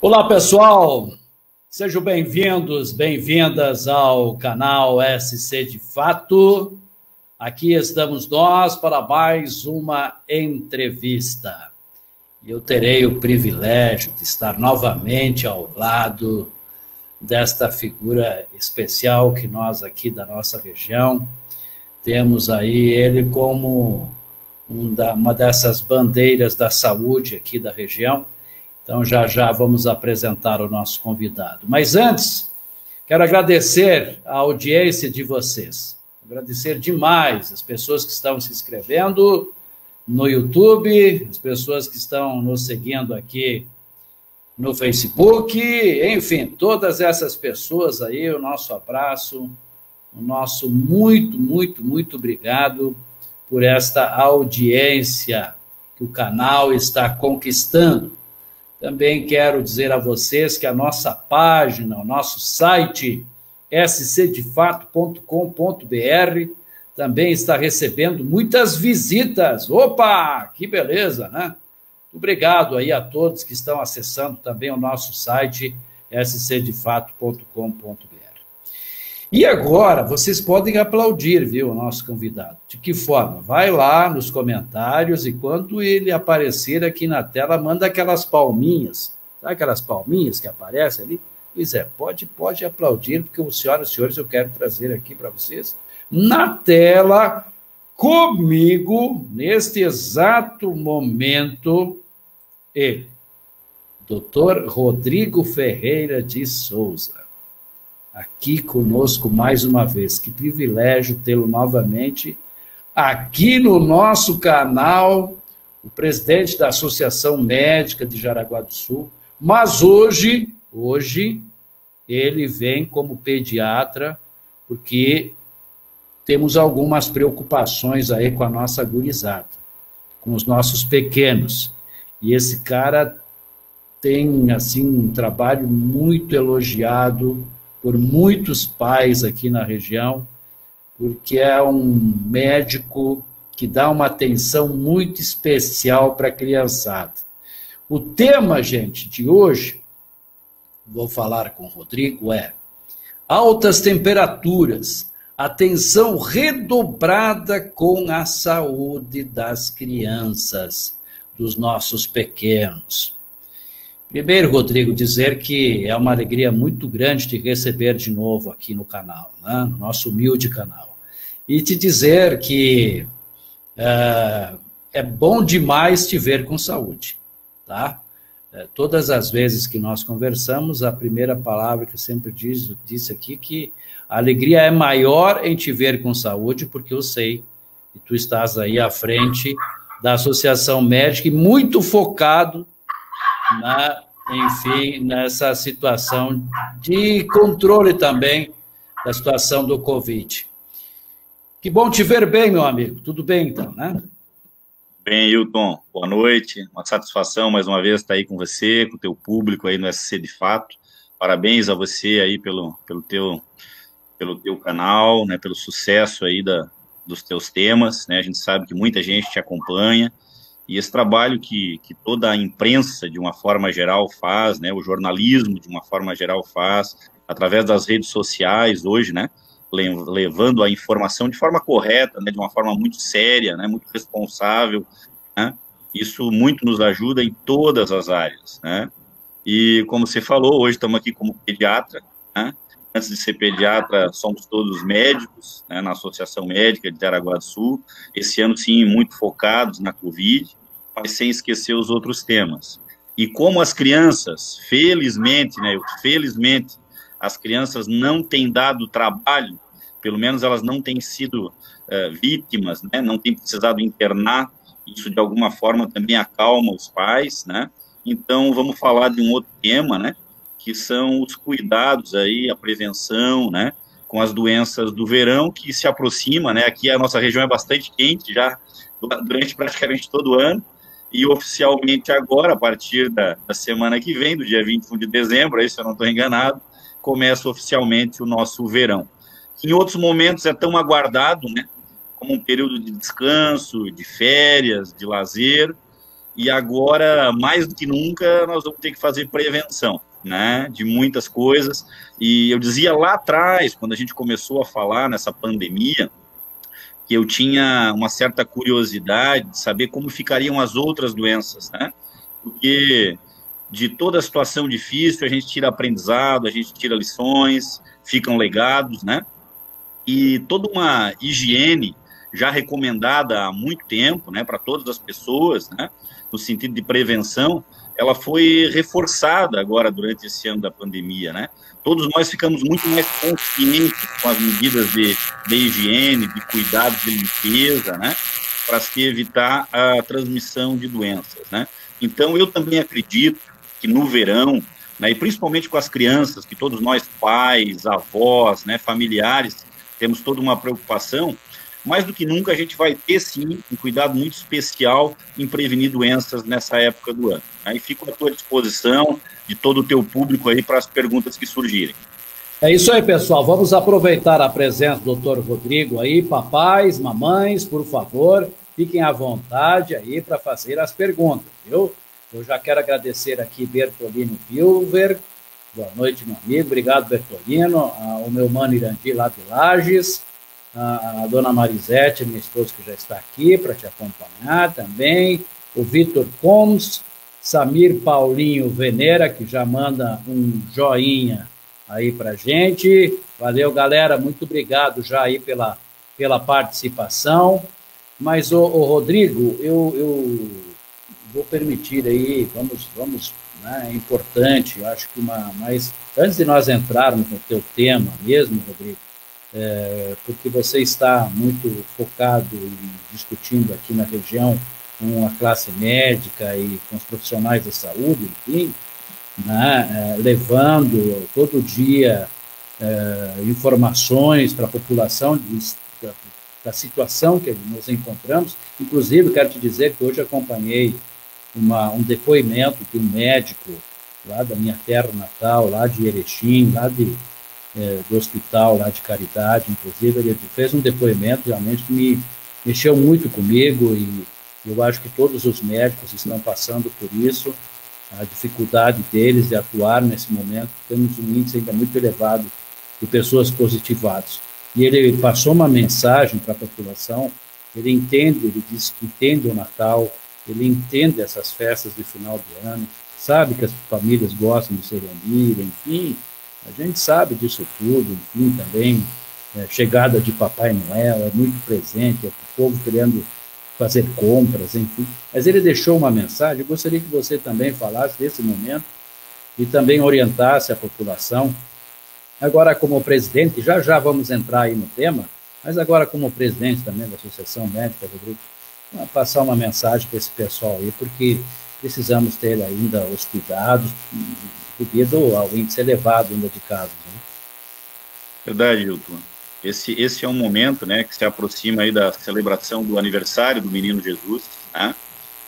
Olá, pessoal! Sejam bem-vindos, bem-vindas ao canal SC de Fato. Aqui estamos nós para mais uma entrevista. Eu terei o privilégio de estar novamente ao lado desta figura especial que nós aqui da nossa região temos aí ele como uma dessas bandeiras da saúde aqui da região. Então, já vamos apresentar o nosso convidado. Mas antes, quero agradecer a audiência de vocês. Agradecer demais as pessoas que estão se inscrevendo no YouTube, as pessoas que estão nos seguindo aqui no Facebook, enfim, todas essas pessoas aí, o nosso abraço, o nosso muito obrigado por esta audiência que o canal está conquistando. Também quero dizer a vocês que a nossa página, o nosso site, scdefato.com.br, também está recebendo muitas visitas. Opa, que beleza, né? Obrigado aí a todos que estão acessando também o nosso site, scdefato.com.br. E agora, vocês podem aplaudir, viu, o nosso convidado. De que forma? Vai lá nos comentários e quando ele aparecer aqui na tela, manda aquelas palminhas. Sabe aquelas palminhas que aparecem ali? Pois é, pode aplaudir, porque, senhoras e senhores, eu quero trazer aqui para vocês, na tela, comigo, neste exato momento, ele, Dr. Rodrigo Ferreira de Souza. Aqui conosco mais uma vez. Que privilégio tê-lo novamente aqui no nosso canal, o presidente da Associação Médica de Jaraguá do Sul, mas hoje ele vem como pediatra, porque temos algumas preocupações aí com a nossa gurizada, com os nossos pequenos. E esse cara tem, assim, um trabalho muito elogiado por muitos pais aqui na região, porque é um médico que dá uma atenção muito especial para a criançada. O tema, gente, de hoje, vou falar com o Rodrigo, é altas temperaturas, atenção redobrada com a saúde das crianças, dos nossos pequenos. Primeiro, Rodrigo, dizer que é uma alegria muito grande te receber de novo aqui no canal, né? No nosso humilde canal. E te dizer que é bom demais te ver com saúde, tá? Todas as vezes que nós conversamos, a primeira palavra que eu sempre disse aqui, que a alegria é maior em te ver com saúde, porque eu sei que tu estás aí à frente da Associação Médica e muito focado enfim, nessa situação de controle também da situação do Covid. Que bom te ver bem, meu amigo. Tudo bem, então, né? Bem, Hilton. Boa noite. Uma satisfação, mais uma vez, estar aí com você, com o teu público aí no SC de Fato. Parabéns a você aí pelo teu canal, né, pelo sucesso aí dos teus temas, né? A gente sabe que muita gente te acompanha. E esse trabalho que toda a imprensa, de uma forma geral, faz, né, o jornalismo, de uma forma geral, faz, através das redes sociais hoje, né, levando a informação de forma correta, né, de uma forma muito séria, né, muito responsável, né, isso muito nos ajuda em todas as áreas, né, e como você falou, hoje estamos aqui como pediatra, né, antes de ser pediatra, somos todos médicos, né, na Associação Médica de Jaraguá do Sul, esse ano, sim, muito focados na Covid, mas sem esquecer os outros temas. E como as crianças, felizmente, as crianças não têm dado trabalho, pelo menos elas não têm sido vítimas, né, não têm precisado internar, isso de alguma forma também acalma os pais, né, então vamos falar de um outro tema, né, que são os cuidados aí, a prevenção, né, com as doenças do verão, que se aproxima, né, aqui a nossa região é bastante quente já durante praticamente todo o ano, e oficialmente agora, a partir da semana que vem, do dia 21 de dezembro, aí se eu não estou enganado, começa oficialmente o nosso verão. Em outros momentos é tão aguardado, né, como um período de descanso, de férias, de lazer, e agora, mais do que nunca, nós vamos ter que fazer prevenção, né, de muitas coisas. E eu dizia lá atrás, quando a gente começou a falar nessa pandemia, que eu tinha uma certa curiosidade de saber como ficariam as outras doenças, né? Porque de toda a situação difícil a gente tira aprendizado, a gente tira lições, ficam legados, né? E toda uma higiene já recomendada há muito tempo, né, para todas as pessoas, né, no sentido de prevenção, ela foi reforçada agora durante esse ano da pandemia, né? Todos nós ficamos muito mais conscientes com as medidas de higiene, de cuidados de limpeza, né, para se evitar a transmissão de doenças, né? Então, eu também acredito que no verão, né, e principalmente com as crianças, que todos nós, pais, avós, né, familiares, temos toda uma preocupação, mais do que nunca a gente vai ter, sim, um cuidado muito especial em prevenir doenças nessa época do ano. Aí fico à tua disposição, de todo o teu público aí, para as perguntas que surgirem. É isso aí, pessoal. Vamos aproveitar a presença do Dr. Rodrigo aí. Papais, mamães, por favor, fiquem à vontade aí para fazer as perguntas, viu? Eu já quero agradecer aqui Bertolino Pilver. Boa noite, meu amigo. Obrigado, Bertolino. O meu mano Irandi, lá de Lages. A dona Marisete, minha esposa, que já está aqui para te acompanhar também. O Vitor Combs. Samir Paulinho Venera, que já manda um joinha aí para gente. Valeu, galera. Muito obrigado já aí pela participação. Mas, o Rodrigo, eu vou permitir aí, vamos, né, é importante, eu acho que mas antes de nós entrarmos no teu tema mesmo, Rodrigo, porque você está muito focado e discutindo aqui na região com a classe médica e com os profissionais da saúde, enfim, né, levando todo dia informações para a população da situação que nos encontramos. Inclusive, quero te dizer que hoje acompanhei um depoimento de um médico lá da minha terra natal, lá de Erechim, lá do hospital lá de Caridade. Inclusive, ele fez um depoimento realmente que me mexeu muito comigo, e eu acho que todos os médicos estão passando por isso, a dificuldade deles de atuar nesse momento. Temos um índice ainda muito elevado de pessoas positivadas. E ele passou uma mensagem para a população. Ele diz que entende o Natal, ele entende essas festas de final de ano, sabe que as famílias gostam de se reunir, enfim, a gente sabe disso tudo, enfim, também, chegada de Papai Noel, é muito presente, é o povo querendo fazer compras, enfim. Mas ele deixou uma mensagem. Eu gostaria que você também falasse desse momento e também orientasse a população. Agora, como presidente, já vamos entrar aí no tema, mas agora como presidente também da Associação Médica do Grupo, passar uma mensagem para esse pessoal aí, porque precisamos ter ainda os cuidados devido ao índice elevado ainda de casos, né? Verdade, Hilton. Esse é um momento, né, que se aproxima aí da celebração do aniversário do Menino Jesus, né?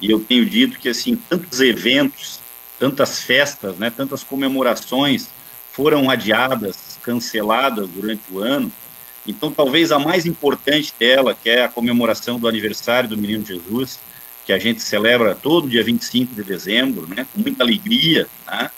E eu tenho dito que, assim, tantos eventos, tantas festas, né, tantas comemorações foram adiadas, canceladas durante o ano. Então, talvez a mais importante dela, que é a comemoração do aniversário do Menino Jesus, que a gente celebra todo dia 25 de dezembro, né, com muita alegria, né?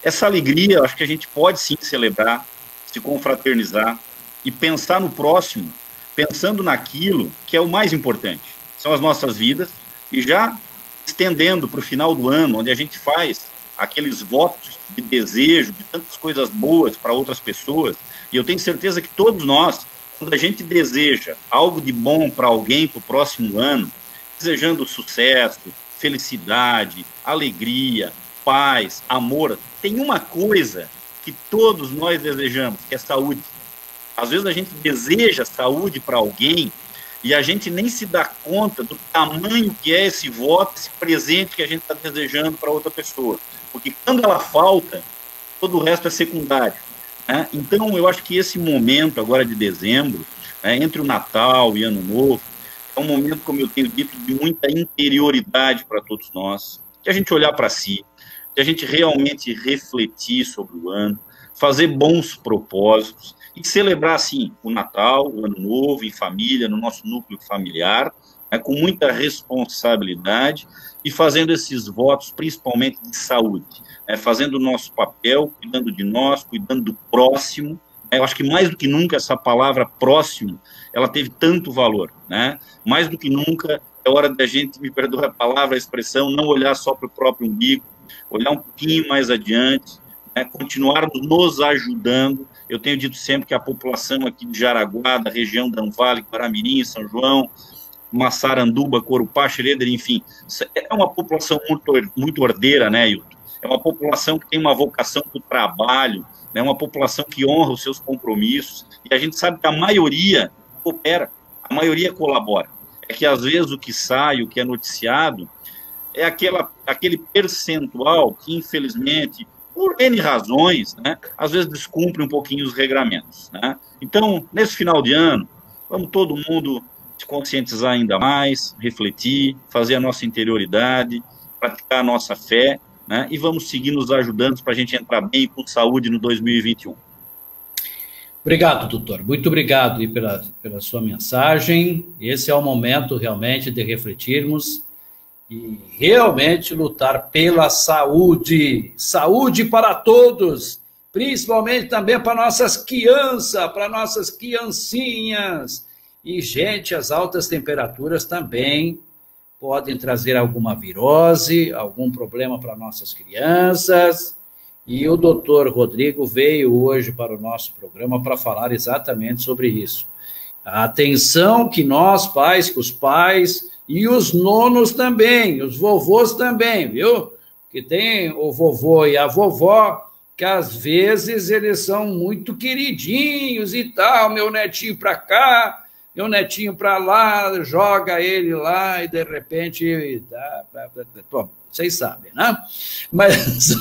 Essa alegria, eu acho que a gente pode sim celebrar, se confraternizar e pensar no próximo, pensando naquilo que é o mais importante, são as nossas vidas, e já estendendo para o final do ano, onde a gente faz aqueles votos de desejo, de tantas coisas boas para outras pessoas. E eu tenho certeza que todos nós, quando a gente deseja algo de bom para alguém para o próximo ano, desejando sucesso, felicidade, alegria, paz, amor, tem uma coisa que todos nós desejamos, que é saúde. Às vezes a gente deseja saúde para alguém e a gente nem se dá conta do tamanho que é esse voto, esse presente que a gente está desejando para outra pessoa. Porque quando ela falta, todo o resto é secundário, né? Então, eu acho que esse momento agora de dezembro, né, entre o Natal e Ano Novo, é um momento, como eu tenho dito, de muita interioridade para todos nós, que a gente olhar para si, que a gente realmente refletir sobre o ano, fazer bons propósitos e celebrar, assim, o Natal, o Ano Novo, em família, no nosso núcleo familiar, né, com muita responsabilidade e fazendo esses votos, principalmente de saúde, né? Fazendo o nosso papel, cuidando de nós, cuidando do próximo. Eu acho que mais do que nunca essa palavra próximo, ela teve tanto valor, né? Mais do que nunca é hora da gente, me perdoa a palavra, a expressão, não olhar só para o próprio umbigo, olhar um pouquinho mais adiante, né? Continuarmos nos ajudando. Eu tenho dito sempre que a população aqui de Jaraguá, da região da Vale, Guaramirim, São João, Massaranduba, Corupá, Xereder, enfim, é uma população muito ordeira, né, Hilton? É uma população que tem uma vocação para o trabalho, é uma população que honra os seus compromissos, e a gente sabe que a maioria coopera, a maioria colabora. É que, às vezes, o que sai, o que é noticiado, é aquele percentual que, infelizmente, por N razões, né, às vezes descumpre um pouquinho os regramentos, né? Então, nesse final de ano, vamos todo mundo se conscientizar ainda mais, refletir, fazer a nossa interioridade, praticar a nossa fé, né? E vamos seguir nos ajudando para a gente entrar bem com saúde no 2021. Obrigado, doutor. Muito obrigado aí pela sua mensagem. Esse é o momento realmente de refletirmos e realmente lutar pela saúde. Saúde para todos, principalmente também para nossas crianças, para nossas criancinhas. E, gente, as altas temperaturas também podem trazer alguma virose, algum problema para nossas crianças. E o doutor Rodrigo veio hoje para o nosso programa para falar exatamente sobre isso. A atenção que nós, pais, que os pais e os nonos também, os vovôs também, viu? Que tem o vovô e a vovó, que às vezes eles são muito queridinhos e tal, meu netinho para cá, meu netinho para lá, joga ele lá e de repente... Bom, vocês sabem, né? Mas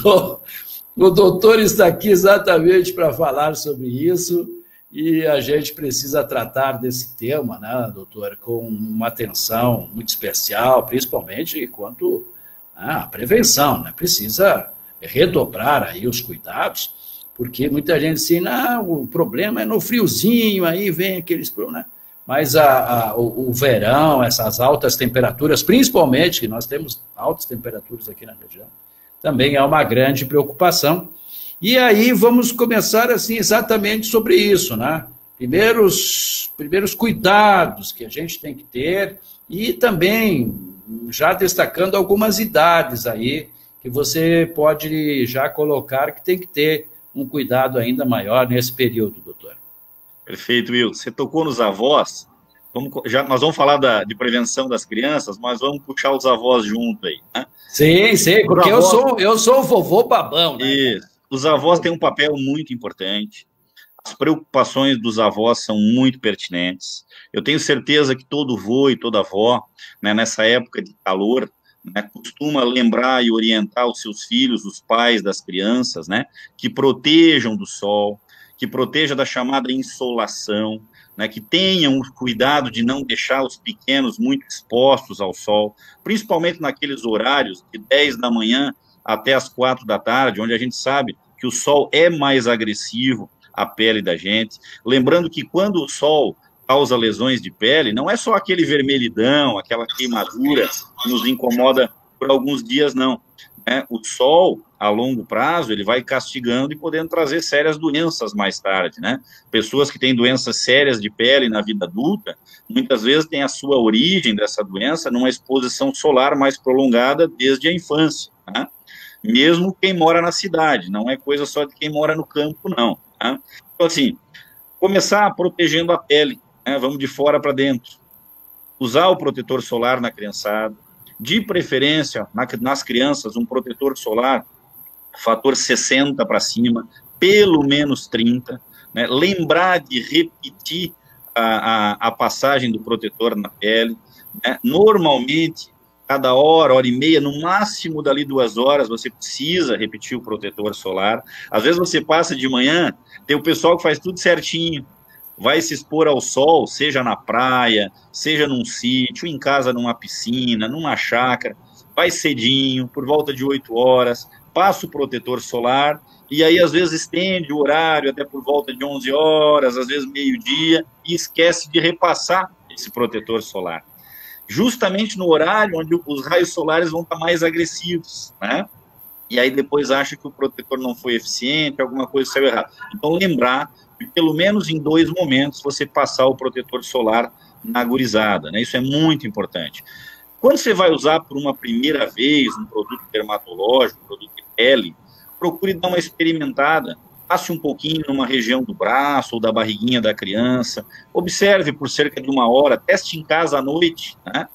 o doutor está aqui exatamente para falar sobre isso e a gente precisa tratar desse tema, né, doutor, com uma atenção muito especial, principalmente quanto à prevenção, né? Precisa redobrar aí os cuidados, porque muita gente diz assim, não, o problema é no friozinho, aí vem aqueles problemas, né? Mas o verão, essas altas temperaturas, principalmente, que nós temos altas temperaturas aqui na região, também é uma grande preocupação. E aí vamos começar assim exatamente sobre isso, né? Primeiros cuidados que a gente tem que ter e também já destacando algumas idades aí que você pode já colocar que tem que ter um cuidado ainda maior nesse período, doutor. Perfeito, Will. Você tocou nos avós. Nós vamos falar de prevenção das crianças, mas vamos puxar os avós junto aí, né? Sim, porque eu sou o vovô babão, né? Isso. Os avós têm um papel muito importante. As preocupações dos avós são muito pertinentes. Eu tenho certeza que todo vô e toda avó, né, nessa época de calor, né, costuma lembrar e orientar os seus filhos, os pais das crianças, né, que protejam do sol, que proteja da chamada insolação, né, que tenham o cuidado de não deixar os pequenos muito expostos ao sol, principalmente naqueles horários de 10 da manhã até as 4 da tarde, onde a gente sabe que o sol é mais agressivo à pele da gente. Lembrando que quando o sol causa lesões de pele, não é só aquele vermelhidão, aquela queimadura que nos incomoda por alguns dias, não. O sol, a longo prazo, ele vai castigando e podendo trazer sérias doenças mais tarde, né? Pessoas que têm doenças sérias de pele na vida adulta, muitas vezes têm a sua origem dessa doença numa exposição solar mais prolongada desde a infância, né? Mesmo quem mora na cidade, não é coisa só de quem mora no campo, não, né? Então, assim, começar protegendo a pele, né? Vamos de fora para dentro. Usar o protetor solar na criançada, de preferência, nas crianças, um protetor solar, fator 60 para cima, pelo menos 30, né? Lembrar de repetir a passagem do protetor na pele, né? Normalmente, cada hora e meia, no máximo dali 2 horas, você precisa repetir o protetor solar. Às vezes você passa de manhã, tem o pessoal que faz tudo certinho, vai se expor ao sol, seja na praia, seja num sítio, em casa, numa piscina, numa chácara, vai cedinho, por volta de 8 horas, passa o protetor solar, e aí às vezes estende o horário até por volta de 11 horas, às vezes meio-dia, e esquece de repassar esse protetor solar. justamente no horário onde os raios solares vão estar mais agressivos, né? E aí depois acha que o protetor não foi eficiente, alguma coisa saiu errada. Então, lembrar que pelo menos em 2 momentos você passar o protetor solar na gurizada, né? Isso é muito importante. Quando você vai usar por uma primeira vez um produto dermatológico, um produto de pele, procure dar uma experimentada. Passe um pouquinho numa região do braço ou da barriguinha da criança, observe por cerca de 1 hora, teste em casa à noite, né?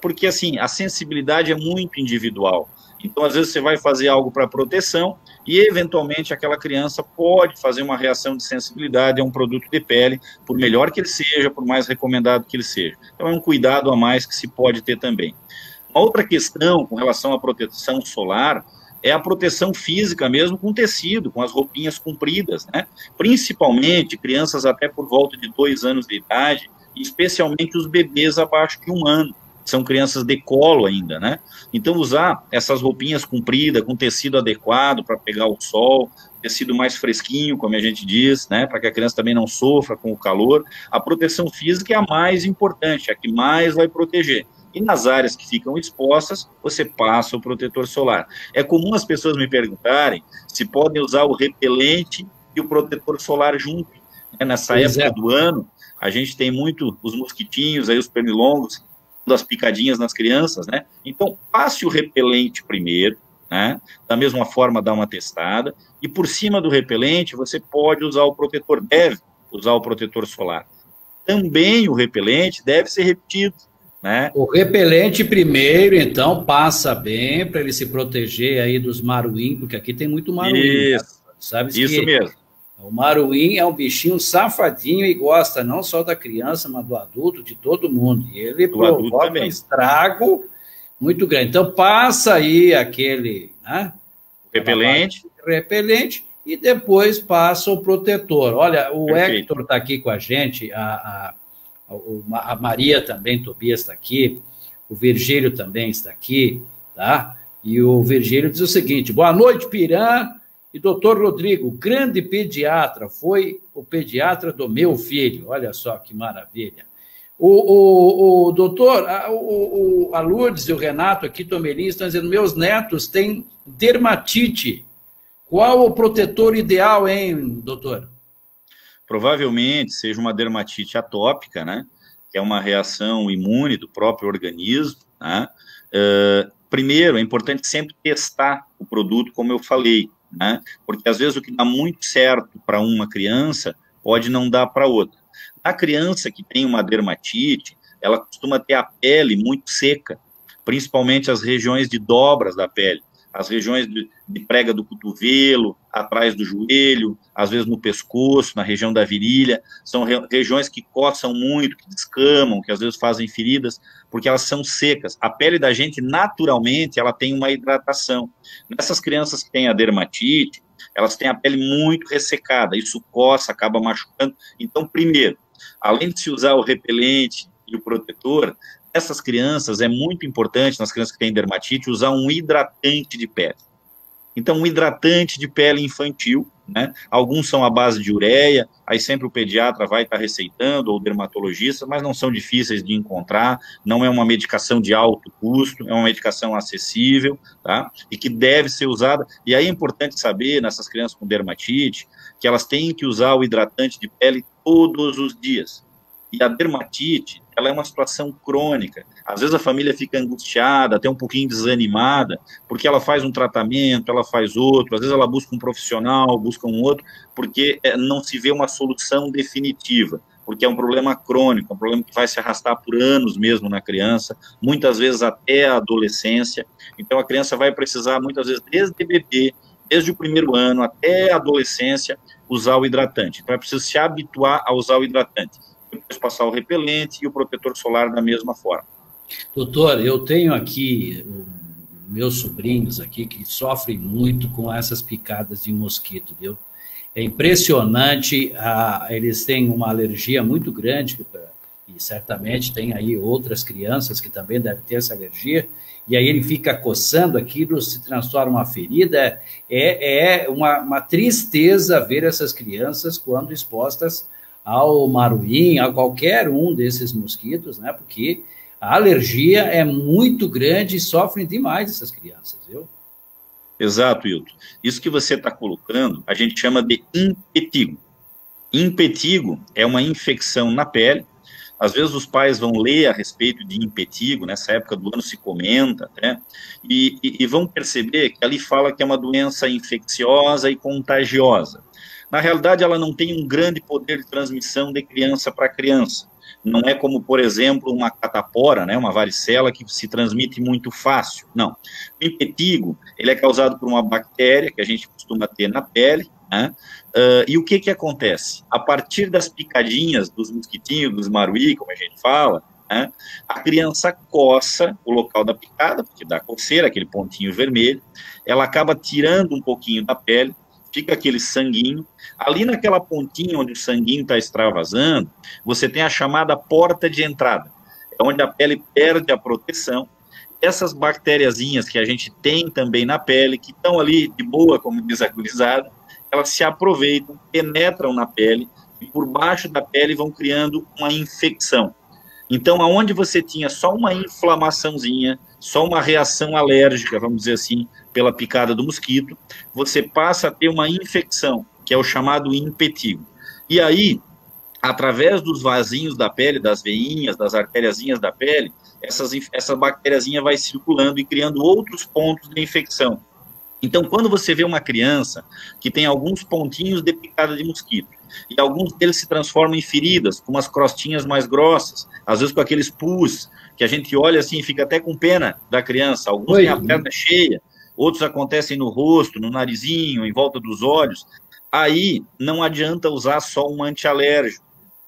Porque, assim, a sensibilidade é muito individual. Então, às vezes, você vai fazer algo para proteção e, eventualmente, aquela criança pode fazer uma reação de sensibilidade a um produto de pele, por melhor que ele seja, por mais recomendado que ele seja. Então, é um cuidado a mais que se pode ter também. Uma outra questão com relação à proteção solar é a proteção física mesmo com tecido, com as roupinhas compridas, né? Principalmente crianças até por volta de 2 anos de idade, especialmente os bebês abaixo de 1 ano. São crianças de colo ainda, né? Então, usar essas roupinhas compridas, com tecido adequado para pegar o sol, tecido mais fresquinho, como a gente diz, né? Para que a criança também não sofra com o calor. A proteção física é a mais importante, é a que mais vai proteger. E nas áreas que ficam expostas, você passa o protetor solar. É comum as pessoas me perguntarem se podem usar o repelente e o protetor solar junto. Nessa época do ano, a gente tem muito os mosquitinhos, aí os pernilongos, das picadinhas nas crianças, né? Então, passe o repelente primeiro, né? Da mesma forma, dá uma testada, e por cima do repelente, você pode usar o protetor, deve usar o protetor solar. Também o repelente deve ser repetido, né? O repelente primeiro, então, passa bem para ele se proteger aí dos maruim, porque aqui tem muito maruim. Isso, né? Sabe isso mesmo. O maruim é um bichinho safadinho e gosta não só da criança, mas do adulto, de todo mundo. E ele provoca um estrago muito grande. Então, passa aí aquele, né? Repelente e depois passa o protetor. Olha, o Perfeito. Hector está aqui com a gente, a Maria também, Tobias está aqui, o Virgílio também está aqui, tá? E o Virgílio diz o seguinte: boa noite, Piran e doutor Rodrigo, grande pediatra, foi o pediatra do meu filho. Olha só que maravilha. O doutor, a Lourdes e o Renato aqui, Tomelin, estão dizendo: meus netos têm dermatite. Qual o protetor ideal, hein, doutor? Provavelmente seja uma dermatite atópica, né? Que é uma reação imune do próprio organismo, né? Primeiro, é importante sempre testar o produto, como eu falei, né? Porque às vezes o que dá muito certo para uma criança pode não dar para outra. A criança que tem uma dermatite, ela costuma ter a pele muito seca, principalmente as regiões de dobras da pele, as regiões de prega do cotovelo, atrás do joelho, às vezes no pescoço, na região da virilha, são regiões que coçam muito, que descamam, que às vezes fazem feridas, porque elas são secas. A pele da gente, naturalmente, ela tem uma hidratação. Nessas crianças que têm a dermatite, elas têm a pele muito ressecada, isso coça, acaba machucando. Então, primeiro, além de se usar o repelente e o protetor, essas crianças, é muito importante, nas crianças que têm dermatite, usar um hidratante de pele. Então, um hidratante de pele infantil, né? Alguns são à base de ureia, aí sempre o pediatra vai estar receitando, ou o dermatologista, mas não são difíceis de encontrar, não é uma medicação de alto custo, é uma medicação acessível, tá? E que deve ser usada, e aí é importante saber, nessas crianças com dermatite, que elas têm que usar o hidratante de pele todos os dias. E a dermatite, ela é uma situação crônica. Às vezes a família fica angustiada, até um pouquinho desanimada, porque ela faz um tratamento, ela faz outro, às vezes ela busca um profissional, busca um outro, porque não se vê uma solução definitiva, porque é um problema crônico, um problema que vai se arrastar por anos mesmo na criança, muitas vezes até a adolescência. Então a criança vai precisar, muitas vezes, desde bebê, desde o primeiro ano até a adolescência, usar o hidratante. Então é preciso se habituar a usar o hidratante. Depois passar o repelente e o protetor solar da mesma forma. Doutor, eu tenho aqui meus sobrinhos aqui que sofrem muito com essas picadas de mosquito, viu? É impressionante, eles têm uma alergia muito grande, e certamente tem aí outras crianças que também devem ter essa alergia, e aí ele fica coçando aquilo, se transforma uma ferida. É uma tristeza ver essas crianças quando expostas ao maruim, a qualquer um desses mosquitos, né? Porque A alergia é muito grande e sofrem demais essas crianças, viu? Exato, Hilton. Isso que você está colocando, a gente chama de impetigo. Impetigo é uma infecção na pele. Às vezes os pais vão ler a respeito de impetigo, nessa época do ano se comenta, né? E vão perceber que ali fala que é uma doença infecciosa e contagiosa. Na realidade, ela não tem um grande poder de transmissão de criança para criança. Não é como, por exemplo, uma catapora, né, uma varicela, que se transmite muito fácil. Não. O impetigo, ele é causado por uma bactéria que a gente costuma ter na pele, né? E o que acontece? A partir das picadinhas dos mosquitinhos, dos maruí, como a gente fala, né, a criança coça o local da picada, porque dá coceira, aquele pontinho vermelho, ela acaba tirando um pouquinho da pele, fica aquele sanguinho. Ali naquela pontinha onde o sanguinho está extravasando, você tem a chamada porta de entrada, é onde a pele perde a proteção. Essas bactériazinhas que a gente tem também na pele, que estão ali de boa, como diz a gurizada, elas se aproveitam, penetram na pele, e por baixo da pele vão criando uma infecção. Então, aonde você tinha só uma inflamaçãozinha, só uma reação alérgica, vamos dizer assim, pela picada do mosquito, você passa a ter uma infecção, que é o chamado impetigo. E aí, através dos vasinhos da pele, das veinhas, das artériazinhas da pele, essa bactériazinha vai circulando e criando outros pontos de infecção. Então, quando você vê uma criança que tem alguns pontinhos de picada de mosquito, e alguns deles se transformam em feridas, com umas crostinhas mais grossas, às vezes com aqueles pus, que a gente olha assim e fica até com pena da criança. Alguns têm a perna cheia, outros acontecem no rosto, no narizinho, em volta dos olhos. Aí não adianta usar só um antialérgico,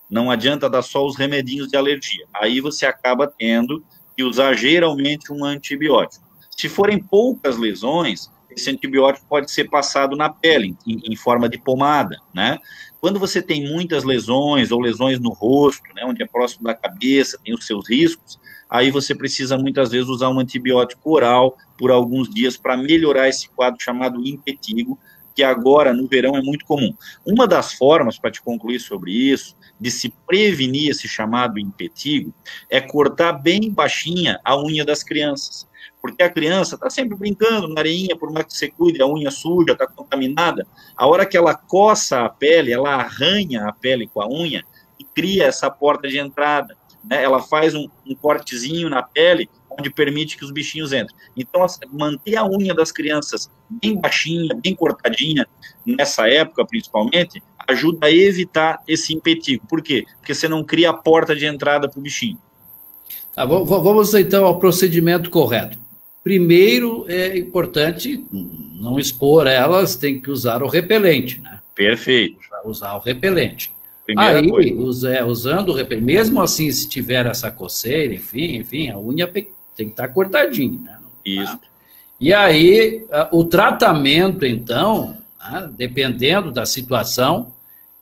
não adianta dar só os remedinhos de alergia. Aí você acaba tendo que usar geralmente um antibiótico. Se forem poucas lesões, esse antibiótico pode ser passado na pele, em forma de pomada, né? Quando você tem muitas lesões, ou lesões no rosto, né, onde é próximo da cabeça, tem os seus riscos, aí você precisa muitas vezes usar um antibiótico oral por alguns dias para melhorar esse quadro chamado impetigo, que agora, no verão, é muito comum. Uma das formas, para te concluir sobre isso, de se prevenir esse chamado impetigo, é cortar bem baixinha a unha das crianças. Porque a criança está sempre brincando na areinha, por mais que você cuide, a unha suja, está contaminada. A hora que ela coça a pele, ela arranha a pele com a unha e cria essa porta de entrada, né? Ela faz um cortezinho na pele, onde permite que os bichinhos entrem. Então, manter a unha das crianças bem baixinha, bem cortadinha, nessa época, principalmente, ajuda a evitar esse impetigo. Por quê? Porque você não cria a porta de entrada para o bichinho. Tá, vamos então ao procedimento correto. Primeiro, é importante não expor elas, tem que usar o repelente, né? Perfeito. Usar o repelente. Primeira aí, coisa. Usando o repelente, mesmo assim, se tiver essa coceira, enfim, a unha tem que estar cortadinha, né? Isso. E aí, o tratamento, então, né, dependendo da situação,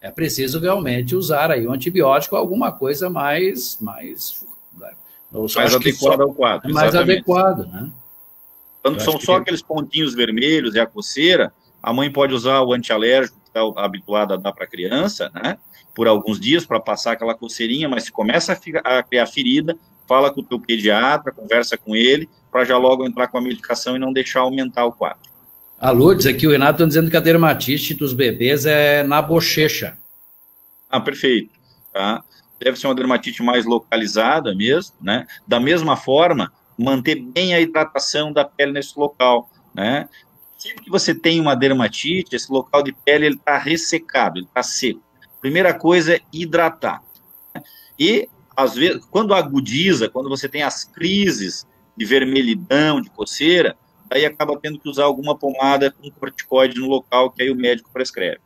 é preciso realmente usar aí um antibiótico, alguma coisa mais adequado ao quadro. Mais adequado, né? Quando são só aqueles pontinhos vermelhos e a coceira, a mãe pode usar o antialérgico que está habituada a dar para a criança, né? Por alguns dias para passar aquela coceirinha, mas se começa a criar ferida, fala com o teu pediatra, conversa com ele, para já logo entrar com a medicação e não deixar aumentar o quadro. A Lourdes, aqui o Renato está dizendo que a dermatite dos bebês é na bochecha. Ah, perfeito. Tá? Deve ser uma dermatite mais localizada mesmo, né? Da mesma forma, manter bem a hidratação da pele nesse local, né? Sempre que você tem uma dermatite, esse local de pele ele está ressecado, ele está seco. Primeira coisa é hidratar. E, às vezes, quando agudiza, quando você tem as crises de vermelhidão, de coceira, aí acaba tendo que usar alguma pomada com corticoide no local que aí o médico prescreve.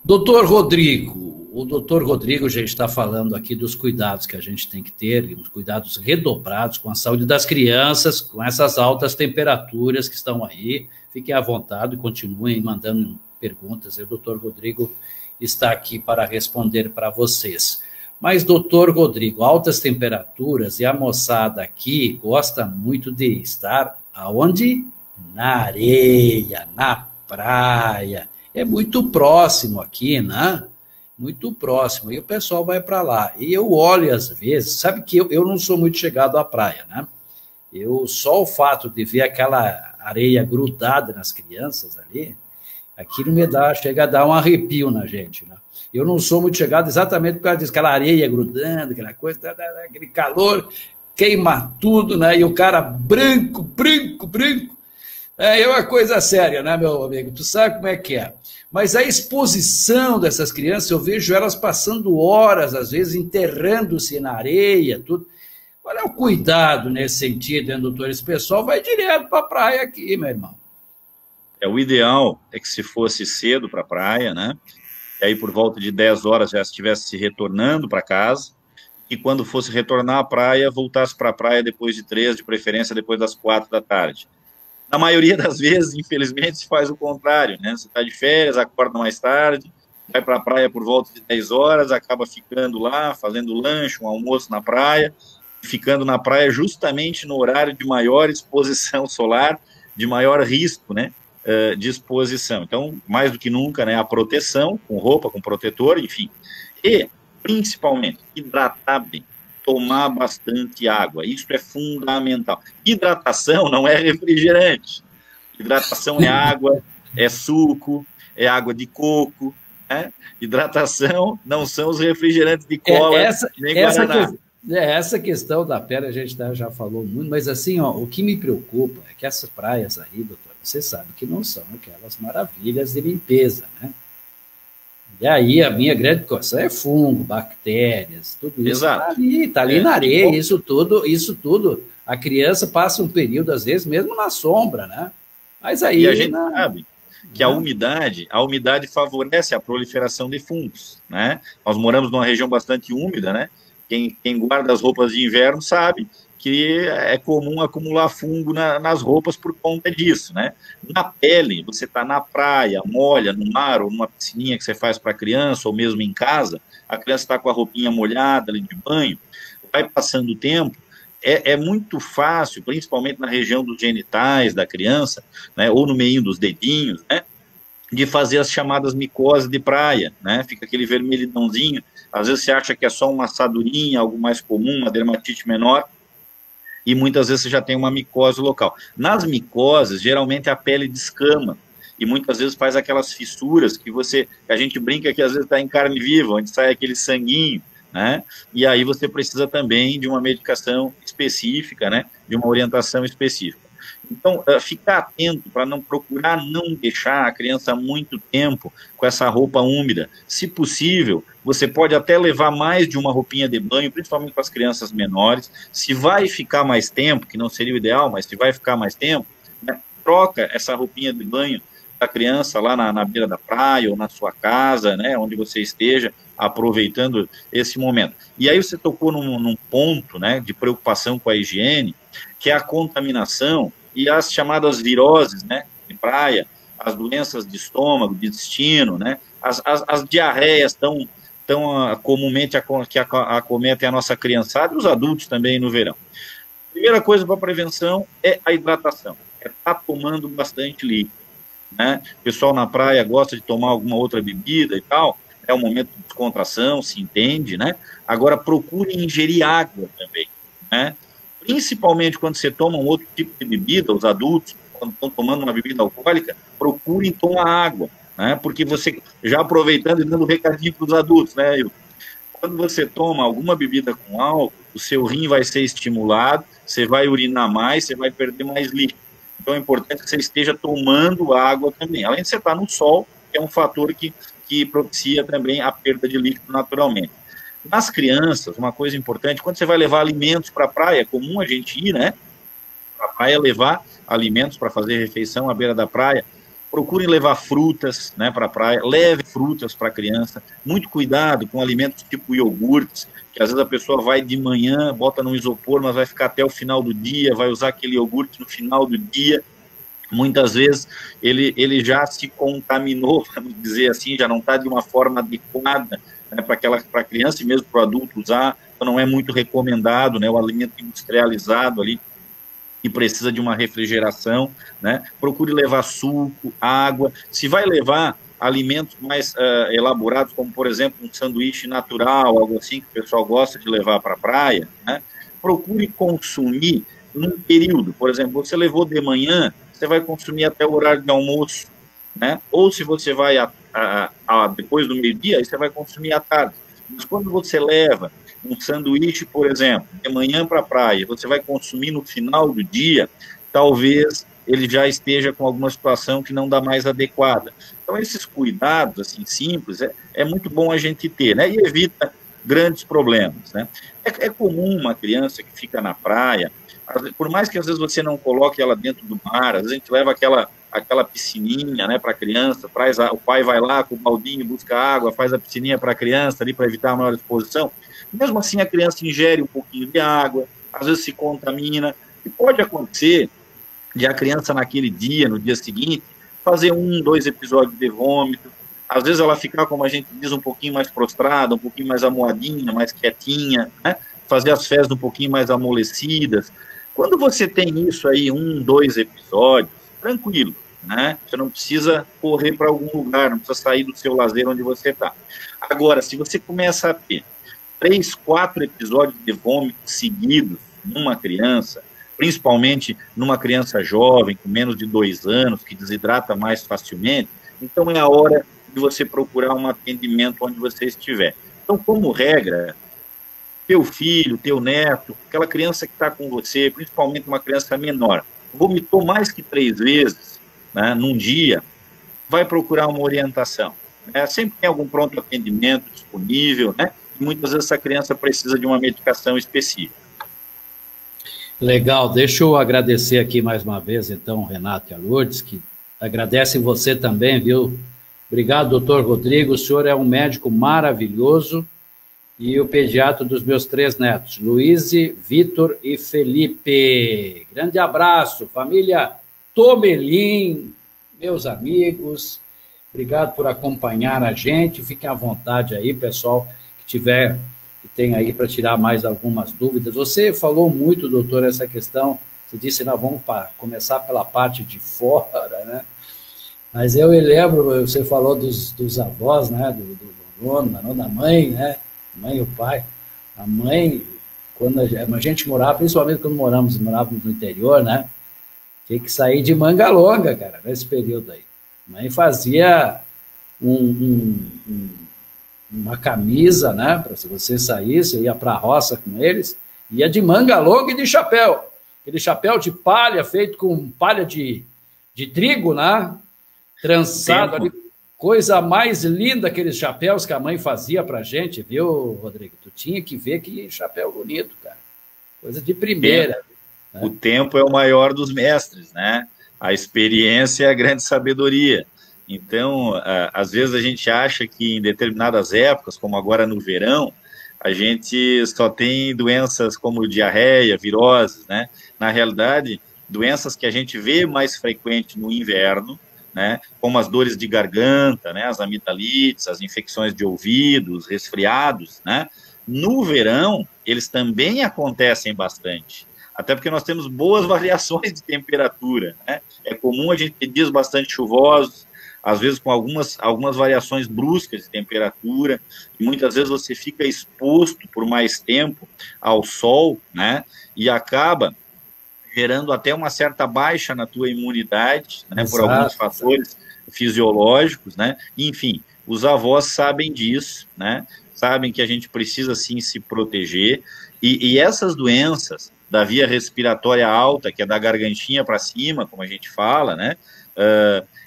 Doutor Rodrigo, o doutor Rodrigo já está falando aqui dos cuidados que a gente tem que ter, os cuidados redobrados com a saúde das crianças, com essas altas temperaturas que estão aí. Fiquem à vontade, continuem mandando perguntas. O doutor Rodrigo está aqui para responder para vocês. Mas, doutor Rodrigo, altas temperaturas e a moçada aqui gosta muito de estar aonde? Na areia, na praia. É muito próximo aqui, né? muito próximo, e o pessoal vai para lá. E eu olho às vezes, sabe que eu não sou muito chegado à praia, né? Só o fato de ver aquela areia grudada nas crianças ali, aquilo chega a dar um arrepio na gente, né? Eu não sou muito chegado exatamente por causa disso, aquela areia grudando, aquela coisa, aquele calor, queima tudo, né? E o cara branco, branco, branco. É uma coisa séria, né, meu amigo? Tu sabe como é que é. Mas a exposição dessas crianças, eu vejo elas passando horas, às vezes, enterrando-se na areia, tudo. Qual é o cuidado nesse sentido, hein, doutor? Esse pessoal vai direto para a praia aqui, meu irmão. O ideal é que se fosse cedo para a praia, né? E aí por volta de 10 horas já estivesse se retornando para casa, e quando fosse retornar à praia, voltasse para a praia depois de 3, de preferência depois das 4 da tarde. Na maioria das vezes, infelizmente, se faz o contrário, né? Você está de férias, acorda mais tarde, vai para a praia por volta de 10 horas, acaba ficando lá, fazendo lanche, um almoço na praia, ficando na praia justamente no horário de maior exposição solar, de maior risco, né, de exposição. Então, mais do que nunca, né, a proteção, com roupa, com protetor, enfim. E, principalmente, hidratar bem, tomar bastante água, isso é fundamental. Hidratação não é refrigerante, hidratação é água, é suco, é água de coco, né? Hidratação não são os refrigerantes de cola, nem guaraná. Essa questão da pele a gente já falou muito, mas assim, ó, o que me preocupa é que essas praias aí, doutor, você sabe que não são aquelas maravilhas de limpeza, né? E aí a minha grande coisa é fungo, bactérias, tudo isso está ali na areia, isso tudo, a criança passa um período, às vezes, mesmo na sombra, né? Mas aí... E a gente sabe que a umidade favorece a proliferação de fungos, né? Nós moramos numa região bastante úmida, né? Quem guarda as roupas de inverno sabe que é comum acumular fungo nas roupas por conta disso, né? Na pele, você está na praia, molha, no mar, ou numa piscininha que você faz para a criança, ou mesmo em casa, a criança está com a roupinha molhada ali de banho, vai passando o tempo, é muito fácil, principalmente na região dos genitais da criança, né, ou no meio dos dedinhos, né, de fazer as chamadas micoses de praia, né? Fica aquele vermelhidãozinho, às vezes você acha que é só uma assadurinha, algo mais comum, uma dermatite menor, e muitas vezes você já tem uma micose local. Nas micoses, geralmente a pele descama, e muitas vezes faz aquelas fissuras que a gente brinca que às vezes está em carne viva, onde sai aquele sanguinho, né? E aí você precisa também de uma medicação específica, né? De uma orientação específica. Então, ficar atento para não procurar não deixar a criança muito tempo com essa roupa úmida. Se possível, você pode até levar mais de uma roupinha de banho, principalmente para as crianças menores. Se vai ficar mais tempo, que não seria o ideal, mas se vai ficar mais tempo, né, troca essa roupinha de banho da criança lá na beira da praia ou na sua casa, né, onde você esteja aproveitando esse momento. E aí você tocou num ponto, né, de preocupação com a higiene, que é a contaminação e as chamadas viroses, né, de praia, as doenças de estômago, de intestino, né, as diarreias tão comumente que acometem a nossa criançada e os adultos também no verão. Primeira coisa para prevenção é a hidratação, é estar tomando bastante líquido, né? O pessoal na praia gosta de tomar alguma outra bebida e tal, é um momento de descontração, se entende, né? Agora procure ingerir água também, né? Principalmente quando você toma um outro tipo de bebida, os adultos, quando estão tomando uma bebida alcoólica, procurem tomar água, né? Porque você, já aproveitando e dando recadinho para os adultos, né? Quando você toma alguma bebida com álcool, o seu rim vai ser estimulado, você vai urinar mais, você vai perder mais líquido. Então é importante que você esteja tomando água também. Além de você estar no sol, que é um fator que propicia também a perda de líquido naturalmente. Nas crianças, uma coisa importante, quando você vai levar alimentos para a praia, é comum a gente ir, né, para a praia levar alimentos para fazer refeição à beira da praia, procurem levar frutas, né, para a praia, leve frutas para a criança, muito cuidado com alimentos tipo iogurtes, que às vezes a pessoa vai de manhã, bota no isopor, mas vai ficar até o final do dia, vai usar aquele iogurte no final do dia, muitas vezes ele já se contaminou, vamos dizer assim, já não está de uma forma adequada, né, para a criança e mesmo para o adulto usar, então não é muito recomendado, né, o alimento industrializado ali, que precisa de uma refrigeração, né, procure levar suco, água, se vai levar alimentos mais elaborados, como, por exemplo, um sanduíche natural, algo assim que o pessoal gosta de levar para a praia, né? Procure consumir num período. Por exemplo, você levou de manhã, você vai consumir até o horário de almoço, né? Ou se você vai depois do meio-dia, aí você vai consumir à tarde. Mas quando você leva um sanduíche, por exemplo, de manhã para a praia, você vai consumir no final do dia, talvez ele já esteja com alguma situação que não dá mais adequada. Então, esses cuidados, assim, simples, é muito bom a gente ter, né? E evita grandes problemas, né? É comum uma criança que fica na praia, por mais que às vezes você não coloque ela dentro do mar, às vezes a gente leva aquela piscininha, né, para a criança, o pai vai lá com o baldinho, busca água, faz a piscininha para a criança ali para evitar a maior exposição. Mesmo assim, a criança ingere um pouquinho de água, às vezes se contamina, e pode acontecer de a criança naquele dia, no dia seguinte, fazer 1, 2 episódios de vômito, às vezes ela ficar, como a gente diz, um pouquinho mais prostrada, um pouquinho mais amuadinha, mais quietinha, né? Fazer as fezes um pouquinho mais amolecidas. Quando você tem isso aí, 1, 2 episódios, tranquilo, né? Você não precisa correr para algum lugar, não precisa sair do seu lazer onde você está. Agora, se você começa a ter 3, 4 episódios de vômito seguidos numa criança, principalmente numa criança jovem, com menos de 2 anos, que desidrata mais facilmente, então é a hora de você procurar um atendimento onde você estiver. Então, como regra, teu filho, teu neto, aquela criança que está com você, principalmente uma criança menor, vomitou mais que 3 vezes, né, num dia, vai procurar uma orientação. Sempre tem algum pronto atendimento disponível, né? E muitas vezes essa criança precisa de uma medicação específica. Legal, deixa eu agradecer aqui mais uma vez, então, Renato e a Lourdes, que agradecem você também, viu? Obrigado, doutor Rodrigo, o senhor é um médico maravilhoso e o pediatra dos meus 3 netos, Luiz, Vitor e Felipe. Grande abraço, família Tomelin, meus amigos, obrigado por acompanhar a gente, fiquem à vontade aí, pessoal, que tem aí para tirar mais algumas dúvidas. Você falou muito, doutor, essa questão, você disse, nós vamos começar pela parte de fora, né? Mas eu me lembro, você falou dos avós, né, do nono, da mãe, né, mãe e o pai. A mãe, quando a gente morava, principalmente quando morávamos no interior, né, tinha que sair de manga longa, cara, nesse período aí. A mãe fazia uma camisa, né, para se você saísse, ia para a roça com eles, ia de manga longa e de chapéu. Aquele chapéu de palha, feito com palha de trigo, né, trançado ali, coisa mais linda, aqueles chapéus que a mãe fazia pra gente, viu, Rodrigo? Tu tinha que ver que chapéu bonito, cara. Coisa de primeira. Né? O tempo é o maior dos mestres, né? A experiência é a grande sabedoria. Então, às vezes a gente acha que em determinadas épocas, como agora no verão, a gente só tem doenças como diarreia, viroses, né? Na realidade, doenças que a gente vê mais frequente no inverno, né, como as dores de garganta, né, as amigdalites, as infecções de ouvidos, resfriados, né, no verão, eles também acontecem bastante, até porque nós temos boas variações de temperatura, né, é comum a gente ter dias bastante chuvosos, às vezes com algumas variações bruscas de temperatura, e muitas vezes você fica exposto por mais tempo ao sol, né, e acaba gerando até uma certa baixa na tua imunidade, né, por alguns fatores fisiológicos, né, enfim, os avós sabem disso, né, sabem que a gente precisa, sim, se proteger, e essas doenças da via respiratória alta, que é da gargantinha para cima, como a gente fala, né,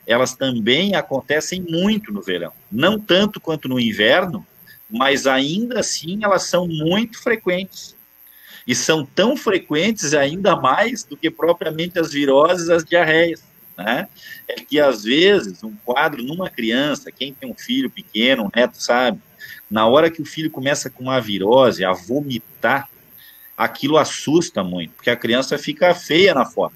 elas também acontecem muito no verão, não tanto quanto no inverno, mas ainda assim elas são muito frequentes, e são tão frequentes ainda mais do que propriamente as viroses, as diarreias, né? É que, às vezes, um quadro numa criança, quem tem um filho pequeno, um neto sabe, na hora que o filho começa com uma virose, a vomitar, aquilo assusta muito, porque a criança fica feia na foto,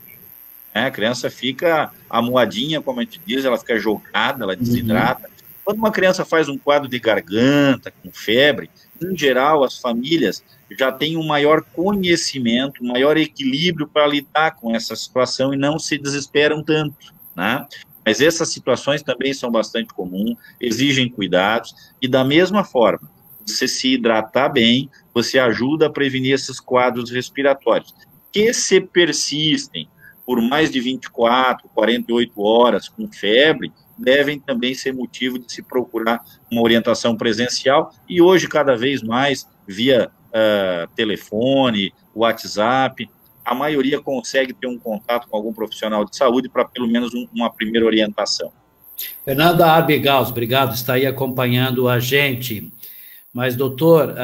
né? A criança fica amuadinha, como a gente diz, ela fica jogada, ela desidrata. Quando uma criança faz um quadro de garganta, com febre, em geral, as famílias já têm um maior conhecimento, um maior equilíbrio para lidar com essa situação e não se desesperam tanto, né? Mas essas situações também são bastante comuns, exigem cuidados, e da mesma forma, você se hidratar bem, você ajuda a prevenir esses quadros respiratórios, que se persistem por mais de 24, 48 horas com febre, devem também ser motivo de se procurar uma orientação presencial, e hoje, cada vez mais, via telefone, WhatsApp, a maioria consegue ter um contato com algum profissional de saúde para pelo menos uma primeira orientação. Fernanda Arbigaus, obrigado, está aí acompanhando a gente. Mas, doutor,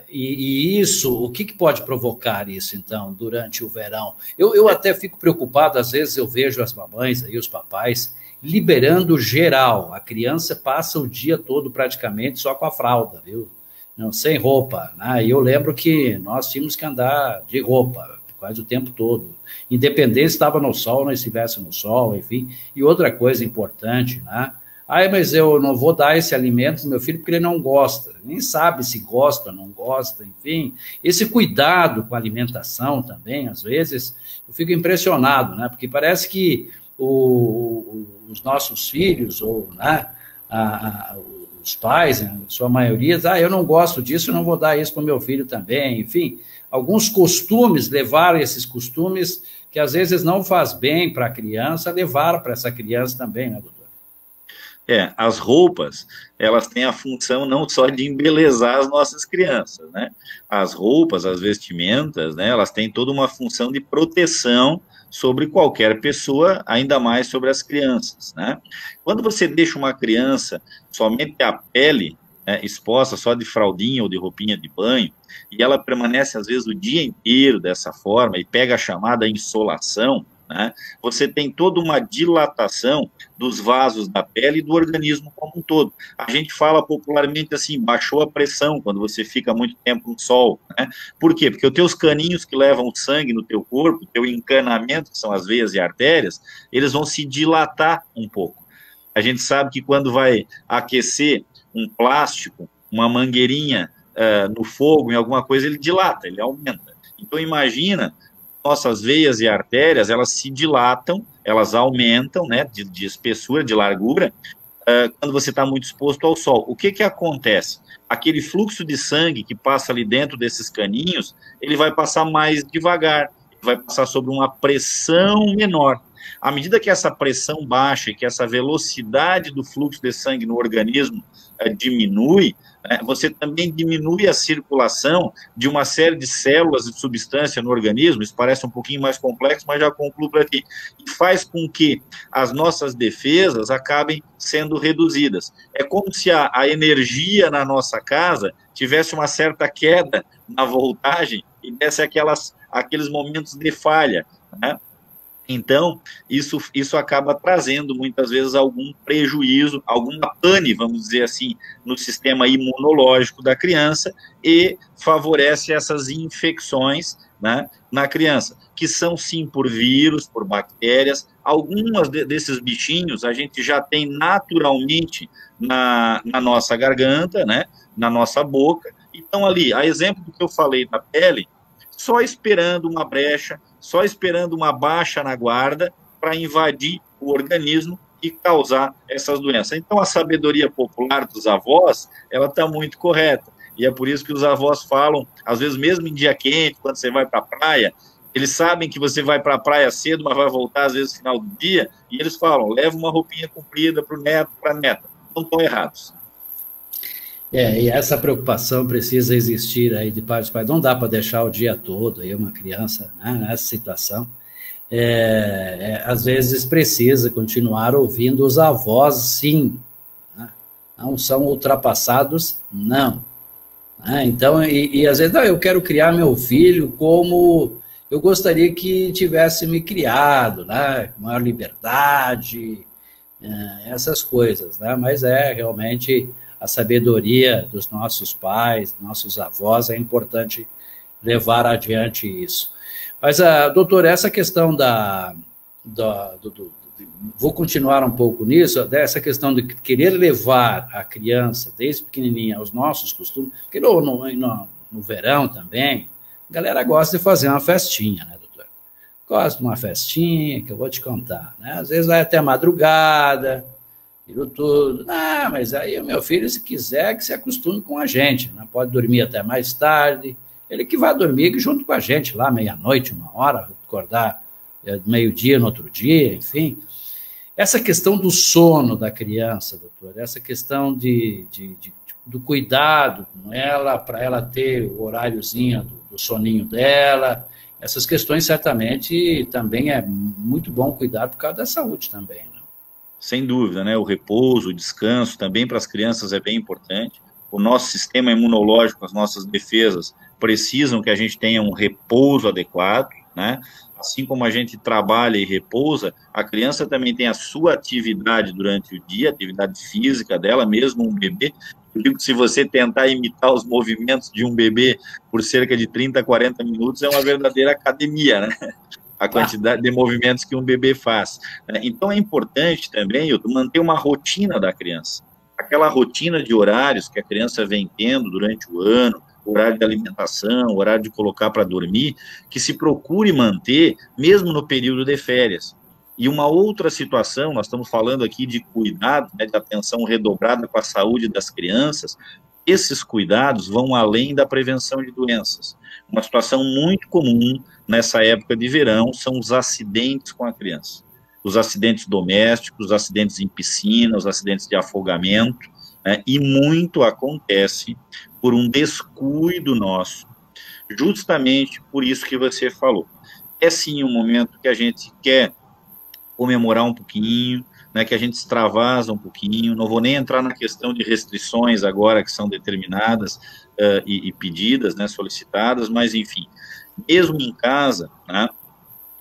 isso, o que pode provocar isso, então, durante o verão? Eu até fico preocupado, às vezes eu vejo as mamães, aí, os papais, liberando geral. A criança passa o dia todo praticamente só com a fralda, viu? Não, sem roupa, né? E eu lembro que nós tínhamos que andar de roupa quase o tempo todo. Independente se estava no sol, não estivesse no sol, enfim. E outra coisa importante, né? Mas eu não vou dar esse alimento ao meu filho porque ele não gosta. Nem sabe se gosta ou não gosta, enfim. Esse cuidado com a alimentação também, às vezes, eu fico impressionado, né? Porque parece que os nossos filhos, ou né, os pais, né, a sua maioria, eu não gosto disso, eu não vou dar isso para o meu filho também, enfim. Alguns costumes, levar esses costumes que às vezes não faz bem para a criança, levar para essa criança também, né, doutor? As roupas, elas têm a função não só de embelezar as nossas crianças, né? As roupas, as vestimentas, né, elas têm toda uma função de proteção sobre qualquer pessoa, ainda mais sobre as crianças, né? Quando você deixa uma criança somente a pele, né, exposta só de fraldinha ou de roupinha de banho, e ela permanece, às vezes, o dia inteiro dessa forma, e pega a chamada insolação, né, você tem toda uma dilatação dos vasos da pele e do organismo como um todo. A gente fala popularmente assim, baixou a pressão quando você fica muito tempo no sol, né? Por quê? Porque os teus caninhos que levam sangue no teu corpo, o teu encanamento, que são as veias e artérias, eles vão se dilatar um pouco. A gente sabe que quando vai aquecer um plástico, uma mangueirinha no fogo, em alguma coisa, ele dilata, ele aumenta. Então, imagina, nossas veias e artérias, elas se dilatam, elas aumentam, né, de espessura, de largura, quando você está muito exposto ao sol. O que acontece? Aquele fluxo de sangue que passa ali dentro desses caninhos, ele vai passar mais devagar, vai passar sobre uma pressão menor. À medida que essa pressão baixa e que essa velocidade do fluxo de sangue no organismo diminui, né, você também diminui a circulação de uma série de células e substância no organismo. Isso parece um pouquinho mais complexo, mas já concluo por aqui. E faz com que as nossas defesas acabem sendo reduzidas. É como se a energia na nossa casa tivesse uma certa queda na voltagem e desse aqueles momentos de falha, né? Então, isso acaba trazendo, muitas vezes, algum prejuízo, alguma pane, vamos dizer assim, no sistema imunológico da criança e favorece essas infecções, né, na criança, que são, sim, por vírus, por bactérias. Algumas desses bichinhos a gente já tem naturalmente na nossa garganta, né, na nossa boca. Então, ali, a exemplo do que eu falei da pele, só esperando uma brecha, só esperando uma baixa na guarda para invadir o organismo e causar essas doenças. Então, a sabedoria popular dos avós, ela está muito correta. E é por isso que os avós falam, às vezes mesmo em dia quente, quando você vai para a praia, eles sabem que você vai para a praia cedo, mas vai voltar às vezes no final do dia, e eles falam, leva uma roupinha comprida para o neto, para a neta. Não estão errados. E essa preocupação precisa existir aí de parte dos pais. Não dá para deixar o dia todo aí uma criança, né, nessa situação. Às vezes precisa continuar ouvindo os avós, sim. Né? Não são ultrapassados, não. Né? Então, às vezes, eu quero criar meu filho como eu gostaria que tivesse me criado, né? Com maior liberdade, essas coisas. Né? Mas realmente a sabedoria dos nossos pais, nossos avós, é importante levar adiante isso. Mas, doutor, essa questão vou continuar um pouco nisso, dessa questão de querer levar a criança, desde pequenininha, aos nossos costumes, porque no verão também, a galera gosta de fazer uma festinha, né, doutor? gosta de uma festinha, que eu vou te contar, né? Às vezes vai até a madrugada, virou tudo. Ah, mas aí o meu filho, se quiser, que se acostume com a gente, né? Pode dormir até mais tarde. Ele que vai dormir junto com a gente lá, meia-noite, 1h, acordar meio-dia no outro dia, enfim. Essa questão do sono da criança, doutor, essa questão do cuidado com ela, para ela ter o horáriozinho do soninho dela, essas questões certamente também é muito bom cuidar por causa da saúde também, né? Sem dúvida, né? O repouso, o descanso também para as crianças é bem importante. O nosso sistema imunológico, as nossas defesas precisam que a gente tenha um repouso adequado, né? Assim como a gente trabalha e repousa, a criança também tem a sua atividade durante o dia, atividade física dela, mesmo um bebê. Eu digo que se você tentar imitar os movimentos de um bebê por cerca de 30, 40 minutos, é uma verdadeira academia, né? A quantidade de movimentos que um bebê faz. Então, é importante também, eu manter uma rotina da criança. Aquela rotina de horários que a criança vem tendo durante o ano, horário de alimentação, horário de colocar para dormir, que se procure manter, mesmo no período de férias. E uma outra situação, nós estamos falando aqui de cuidado, né, de atenção redobrada com a saúde das crianças, esses cuidados vão além da prevenção de doenças. Uma situação muito comum nessa época de verão são os acidentes com a criança. Os acidentes domésticos, os acidentes em piscina, os acidentes de afogamento, né, e muito acontece por um descuido nosso, justamente por isso que você falou. É sim um momento que a gente quer comemorar um pouquinho, né, que a gente extravasa um pouquinho, não vou nem entrar na questão de restrições agora que são determinadas e pedidas, né, solicitadas, mas enfim, mesmo em casa, né,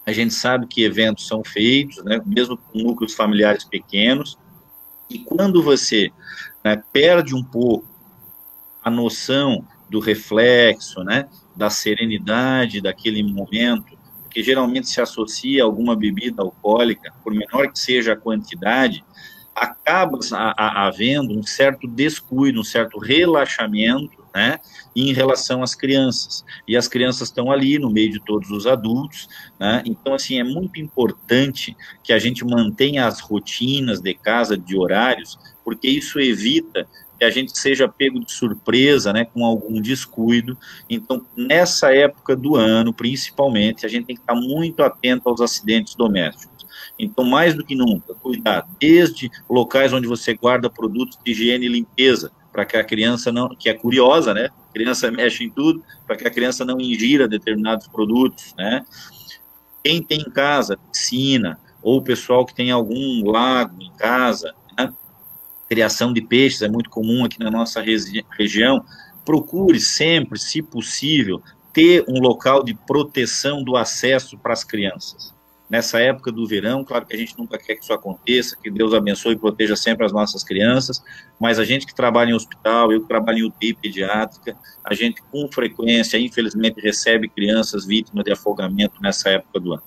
a gente sabe que eventos são feitos, né, mesmo com núcleos familiares pequenos, e quando você, né, perde um pouco a noção do reflexo, né, da serenidade daquele momento, que geralmente se associa a alguma bebida alcoólica, por menor que seja a quantidade, acaba havendo um certo descuido, um certo relaxamento, né, em relação às crianças. E as crianças estão ali no meio de todos os adultos, né, então, assim, é muito importante que a gente mantenha as rotinas de casa, de horários, porque isso evita que a gente seja pego de surpresa, né, com algum descuido. Então, nessa época do ano, principalmente, a gente tem que estar muito atento aos acidentes domésticos. Então, mais do que nunca, cuidar desde locais onde você guarda produtos de higiene e limpeza, para que a criança não, que é curiosa, né, a criança mexe em tudo, para que a criança não ingira determinados produtos, né. Quem tem em casa piscina, ou o pessoal que tem algum lago em casa, né, criação de peixes é muito comum aqui na nossa região, procure sempre, se possível, ter um local de proteção do acesso para as crianças. Nessa época do verão, claro que a gente nunca quer que isso aconteça, que Deus abençoe e proteja sempre as nossas crianças, mas a gente que trabalha em hospital, eu que trabalho em UTI pediátrica, a gente com frequência, infelizmente, recebe crianças vítimas de afogamento nessa época do ano.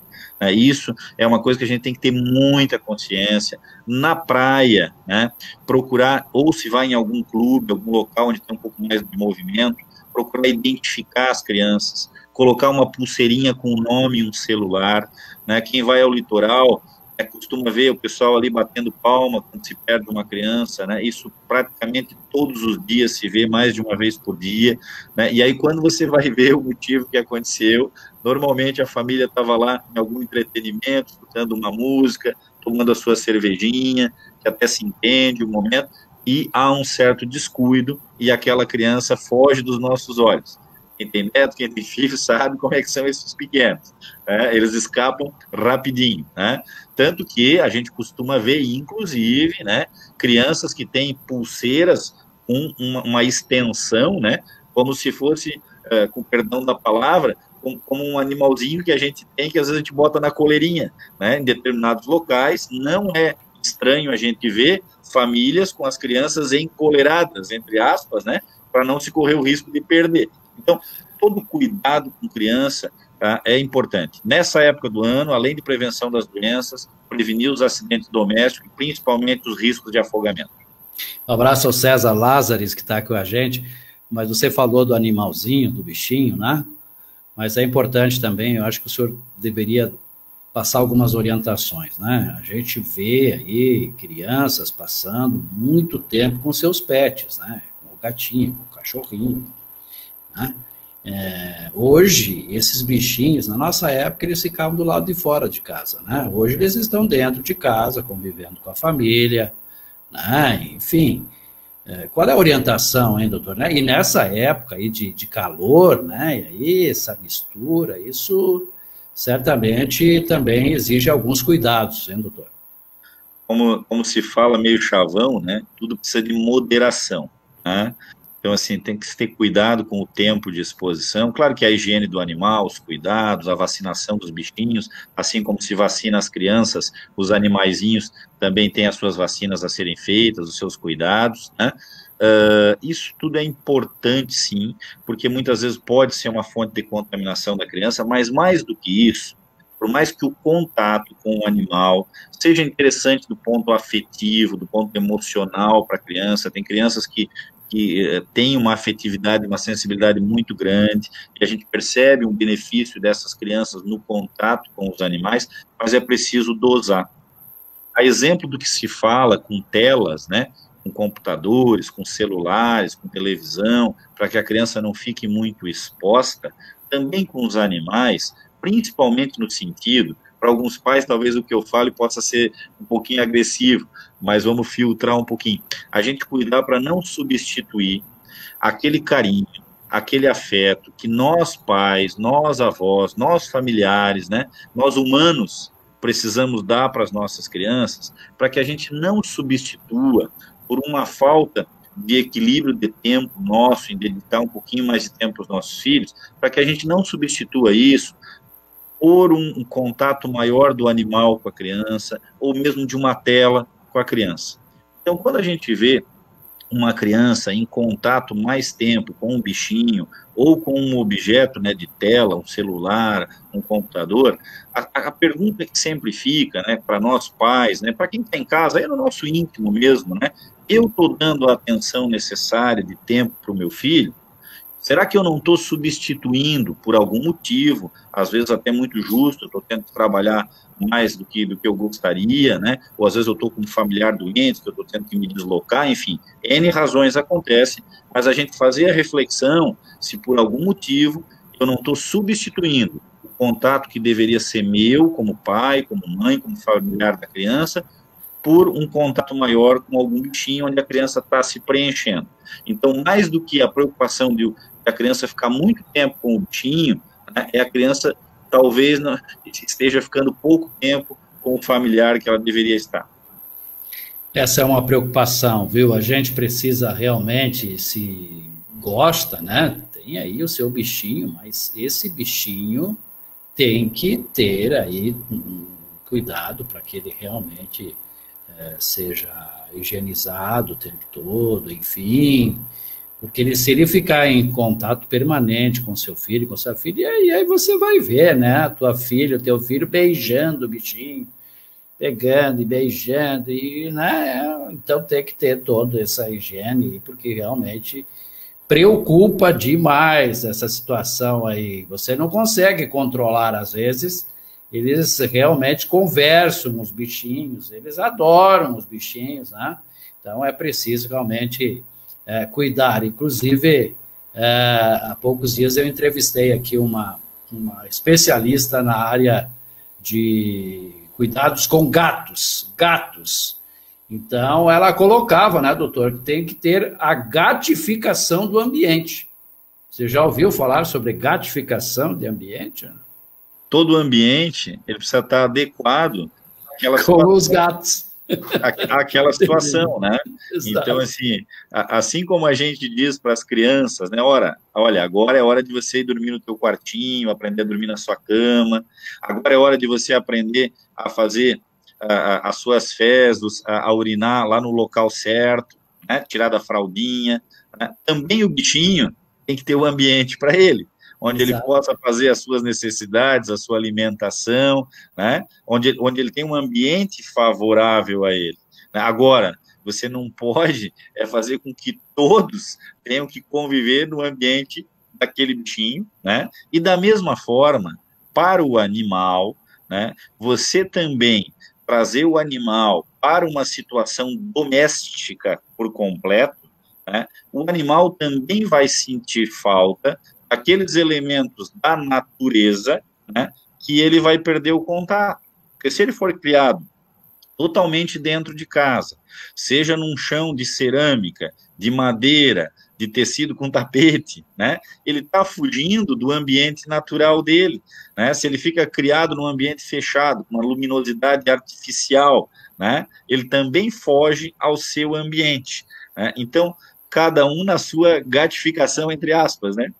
Isso é uma coisa que a gente tem que ter muita consciência. Na praia, né, procurar, ou se vai em algum clube, algum local onde tem um pouco mais de movimento, procurar identificar as crianças, colocar uma pulseirinha com o nome e um celular, né, quem vai ao litoral costuma ver o pessoal ali batendo palma quando se perde uma criança, né, isso praticamente todos os dias se vê, mais de uma vez por dia, né, e aí quando você vai ver o motivo que aconteceu, normalmente a família estava lá em algum entretenimento, escutando uma música, tomando a sua cervejinha, que até se entende o momento, e há um certo descuido, e aquela criança foge dos nossos olhos. Quem tem neto, quem tem filho, sabe como é que são esses pequenos, né? Eles escapam rapidinho, né? Tanto que a gente costuma ver, inclusive, né, crianças que têm pulseiras com uma extensão, né, como se fosse, com perdão da palavra, como um animalzinho que a gente tem, que às vezes a gente bota na coleirinha, né, em determinados locais. Não é estranho a gente ver famílias com as crianças encoleradas, entre aspas, né, para não se correr o risco de perder. Então, todo cuidado com criança, tá, é importante. Nessa época do ano, além de prevenção das doenças, prevenir os acidentes domésticos, principalmente os riscos de afogamento. Um abraço ao César Lázares, que está com a gente, mas você falou do animalzinho, do bichinho, né? Mas é importante também, eu acho que o senhor deveria passar algumas orientações, né? A gente vê aí crianças passando muito tempo com seus pets, né? Com o gatinho, com o cachorrinho, né? Hoje, esses bichinhos, na nossa época, eles ficavam do lado de fora de casa, né? Hoje eles estão dentro de casa, convivendo com a família, né? Enfim, qual é a orientação, hein, doutor? Né? E nessa época aí de calor, né? E aí essa mistura, isso certamente também exige alguns cuidados, hein, doutor? Como se fala meio chavão, né? Tudo precisa de moderação, né? Então, assim, tem que se ter cuidado com o tempo de exposição. Claro que a higiene do animal, os cuidados, a vacinação dos bichinhos, assim como se vacina as crianças, os animaizinhos também têm as suas vacinas a serem feitas, os seus cuidados, né? Isso tudo é importante, sim, porque muitas vezes pode ser uma fonte de contaminação da criança, mas mais do que isso, por mais que o contato com o animal seja interessante do ponto afetivo, do ponto emocional para a criança, tem crianças que tem uma afetividade, uma sensibilidade muito grande, e a gente percebe um benefício dessas crianças no contato com os animais, mas é preciso dosar. A exemplo do que se fala com telas, né, com computadores, com celulares, com televisão, para que a criança não fique muito exposta, também com os animais, principalmente no sentido, para alguns pais talvez o que eu fale possa ser um pouquinho agressivo, mas vamos filtrar um pouquinho. A gente cuidar para não substituir aquele carinho, aquele afeto que nós pais, nós avós, nós familiares, né, nós humanos precisamos dar para as nossas crianças, para que a gente não substitua por uma falta de equilíbrio de tempo nosso, em dedicar um pouquinho mais de tempo aos nossos filhos, para que a gente não substitua isso por um contato maior do animal com a criança, ou mesmo de uma tela com a criança. Então, quando a gente vê uma criança em contato mais tempo com um bichinho ou com um objeto, né, de tela, um celular, um computador, a pergunta que sempre fica, né, para nós pais, né, para quem está em casa, é no nosso íntimo mesmo, né, eu estou dando a atenção necessária de tempo para o meu filho? Será que eu não estou substituindo por algum motivo, às vezes até muito justo, eu estou tendo que trabalhar mais do que eu gostaria, né? Ou às vezes eu estou com um familiar doente, que eu estou tendo que me deslocar, enfim, N razões acontecem, mas a gente fazer a reflexão se por algum motivo eu não estou substituindo o contato que deveria ser meu, como pai, como mãe, como familiar da criança, por um contato maior com algum bichinho onde a criança está se preenchendo. Então, mais do que a preocupação de a criança ficar muito tempo com o bichinho, né, é a criança talvez esteja ficando pouco tempo com o familiar que ela deveria estar. Essa é uma preocupação, viu? A gente precisa realmente, se gosta, né? Tem aí o seu bichinho, mas esse bichinho tem que ter aí um cuidado para que ele realmente seja higienizado o tempo todo, enfim, porque se ele ficar em contato permanente com seu filho, com sua filha, e aí você vai ver, né, a tua filha, o teu filho beijando o bichinho, pegando e beijando, e, né, então tem que ter toda essa higiene, porque realmente preocupa demais essa situação aí, você não consegue controlar às vezes. Eles realmente conversam com os bichinhos, eles adoram os bichinhos, né? Então é preciso realmente cuidar. Inclusive, há poucos dias eu entrevistei aqui uma especialista na área de cuidados com gatos. Então ela colocava, né, doutor, que tem que ter a gatificação do ambiente. Você já ouviu falar sobre gatificação de ambiente? Todo o ambiente ele precisa estar adequado àquela situação, com os gatos. Àquela situação, né? Então, assim como a gente diz para as crianças, né? Olha, agora é hora de você ir dormir no teu quartinho, aprender a dormir na sua cama, agora é hora de você aprender a fazer as suas fezes, a urinar lá no local certo, né? Tirar da fraldinha, né? Também o bichinho tem que ter o ambiente para ele, onde Exato. Ele possa fazer as suas necessidades, a sua alimentação, né? Onde ele tem um ambiente favorável a ele. Agora, você não pode fazer com que todos tenham que conviver no ambiente daquele bichinho, né? E da mesma forma, para o animal, né, você também trazer o animal para uma situação doméstica por completo, né, o animal também vai sentir falta daqueles elementos da natureza, né, que ele vai perder o contato. Porque se ele for criado totalmente dentro de casa, seja num chão de cerâmica, de madeira, de tecido com tapete, né? Ele está fugindo do ambiente natural dele, né? Se ele fica criado num ambiente fechado, com uma luminosidade artificial, né? Ele também foge ao seu ambiente, né? Então, cada um na sua gatificação, entre aspas, né?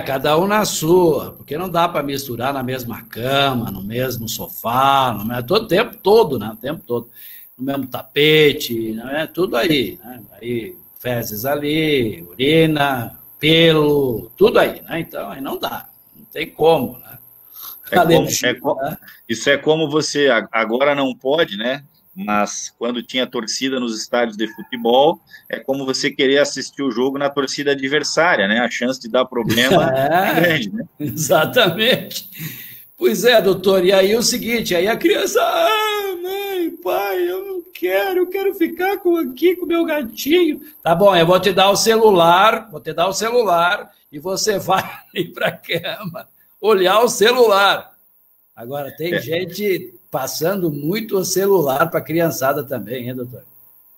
Cada um na sua, porque não dá para misturar na mesma cama, no mesmo sofá, todo tempo todo, né? O tempo todo. No mesmo tapete, né? Tudo aí, né? Aí, fezes ali, urina, pelo, tudo aí, né? Então, aí não dá, não tem como, né? Isso é como você, agora não pode, né? Mas quando tinha torcida nos estádios de futebol, é como você querer assistir o jogo na torcida adversária, né? A chance de dar problema é grande, né? Exatamente. Pois é, doutor, e aí o seguinte, aí a criança, mãe, pai, eu quero ficar aqui com o meu gatinho. Tá bom, eu vou te dar o celular, e você vai ir para a cama olhar o celular. Agora, tem gente passando muito o celular para a criançada também, hein, doutor?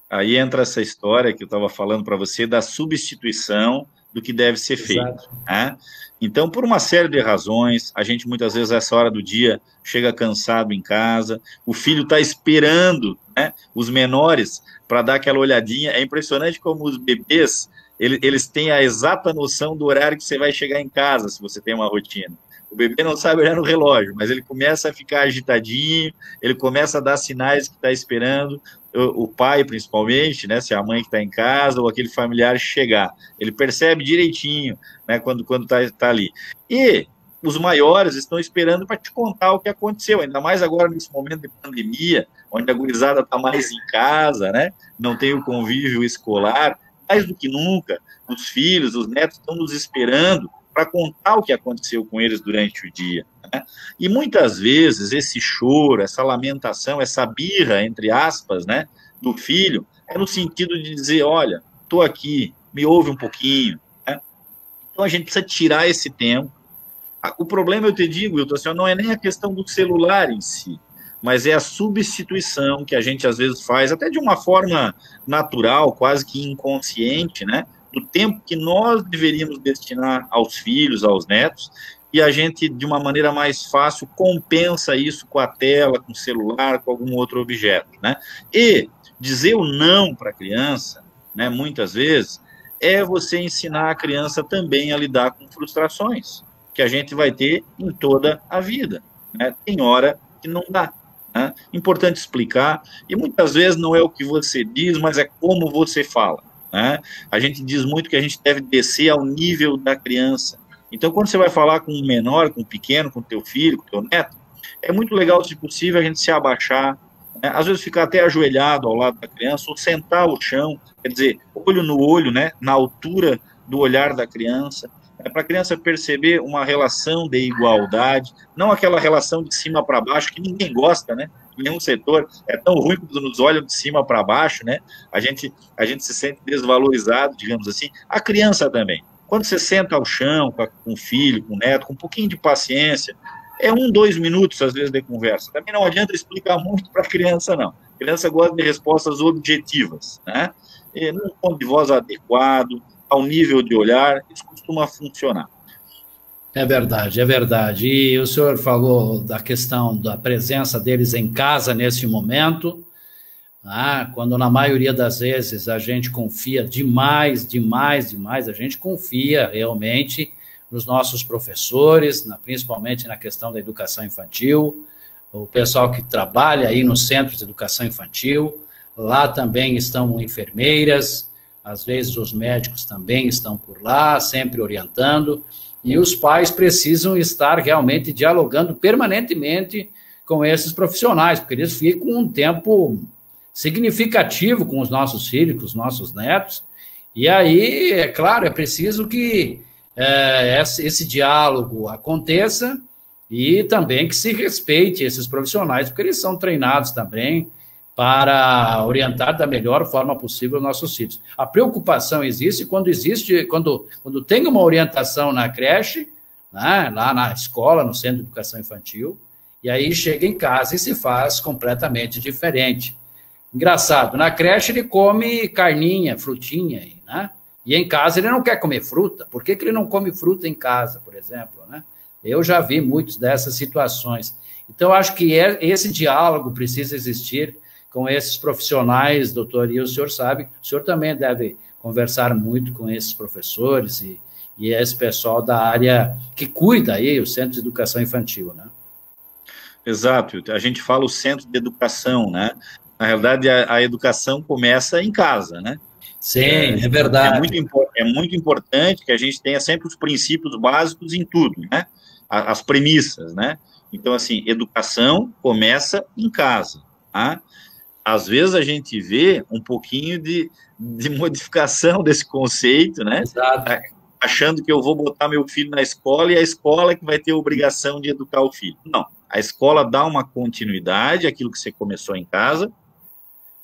Aí entra essa história que eu estava falando para você da substituição do que deve ser feito, né? Então, por uma série de razões, a gente muitas vezes, essa hora do dia, chega cansado em casa, o filho está esperando, né, os menores para dar aquela olhadinha. É impressionante como os bebês, eles têm a exata noção do horário que você vai chegar em casa, se você tem uma rotina. O bebê não sabe olhar no relógio, mas ele começa a ficar agitadinho, ele começa a dar sinais que está esperando o pai, principalmente, né, se é a mãe que está em casa ou aquele familiar chegar. Ele percebe direitinho, né, quando tá ali. E os maiores estão esperando para te contar o que aconteceu, ainda mais agora nesse momento de pandemia, onde a gurizada está mais em casa, né, não tem o convívio escolar. Mais do que nunca, os filhos, os netos estão nos esperando para contar o que aconteceu com eles durante o dia, né? E muitas vezes esse choro, essa lamentação, essa birra, entre aspas, né, do filho, é no sentido de dizer, olha, estou aqui, me ouve um pouquinho, né? Então a gente precisa tirar esse tempo. O problema, eu te digo, Wilton, assim, não é nem a questão do celular em si, mas é a substituição que a gente às vezes faz, até de uma forma natural, quase que inconsciente, né, do tempo que nós deveríamos destinar aos filhos, aos netos, e a gente, de uma maneira mais fácil, compensa isso com a tela, com o celular, com algum outro objeto, né? E dizer o não para a criança, né, muitas vezes, é você ensinar a criança também a lidar com frustrações, que a gente vai ter em toda a vida, né? Tem hora que não dá, né? Importante explicar, e muitas vezes não é o que você diz, mas é como você fala, né? A gente diz muito que a gente deve descer ao nível da criança. Então, quando você vai falar com um menor, com um pequeno, com teu filho, com teu neto, é muito legal, se possível, a gente se abaixar, né? Às vezes ficar até ajoelhado ao lado da criança, ou sentar ao chão, quer dizer, olho no olho, né, na altura do olhar da criança, para a criança perceber uma relação de igualdade, não aquela relação de cima para baixo, que ninguém gosta, né? Nenhum setor é tão ruim quando nos olham de cima para baixo, né? A gente se sente desvalorizado, digamos assim. A criança também. Quando você senta ao chão com o filho, com o neto, com um pouquinho de paciência, é 1, 2 minutos, às vezes, de conversa. Também não adianta explicar muito para a criança, não. A criança gosta de respostas objetivas, né? E num tom de voz adequado, ao nível de olhar, isso costuma funcionar. É verdade, é verdade. E o senhor falou da questão da presença deles em casa nesse momento, quando na maioria das vezes a gente confia demais, a gente confia realmente nos nossos professores, principalmente na questão da educação infantil, o pessoal que trabalha aí nos centros de educação infantil, lá também estão enfermeiras, às vezes os médicos também estão por lá, sempre orientando, e os pais precisam estar realmente dialogando permanentemente com esses profissionais, porque eles ficam um tempo significativo com os nossos filhos, com os nossos netos, e aí, é claro, é preciso que esse diálogo aconteça E também que se respeite esses profissionais, porque eles são treinados também para orientar da melhor forma possível nossos filhos. A preocupação existe, quando tem uma orientação na creche, né, lá na escola, no centro de educação infantil, e aí chega em casa e se faz completamente diferente. Engraçado, na creche ele come carninha, frutinha, né? E em casa ele não quer comer fruta. Por que ele não come fruta em casa, por exemplo, né? Eu já vi muitas dessas situações. Então, acho que esse diálogo precisa existir com esses profissionais, doutor, e o senhor sabe, o senhor também deve conversar muito com esses professores e esse pessoal da área que cuida aí, o Centro de Educação Infantil, né? Exato, a gente fala o centro de educação, né? Na realidade, a educação começa em casa, né? Sim, é verdade. É muito importante que a gente tenha sempre os princípios básicos em tudo, né? As premissas, né? Então, assim, educação começa em casa, tá? Às vezes a gente vê um pouquinho de modificação desse conceito, né? Exato. Achando que eu vou botar meu filho na escola e a escola é que vai ter a obrigação de educar o filho. Não, a escola dá uma continuidade àquilo que você começou em casa,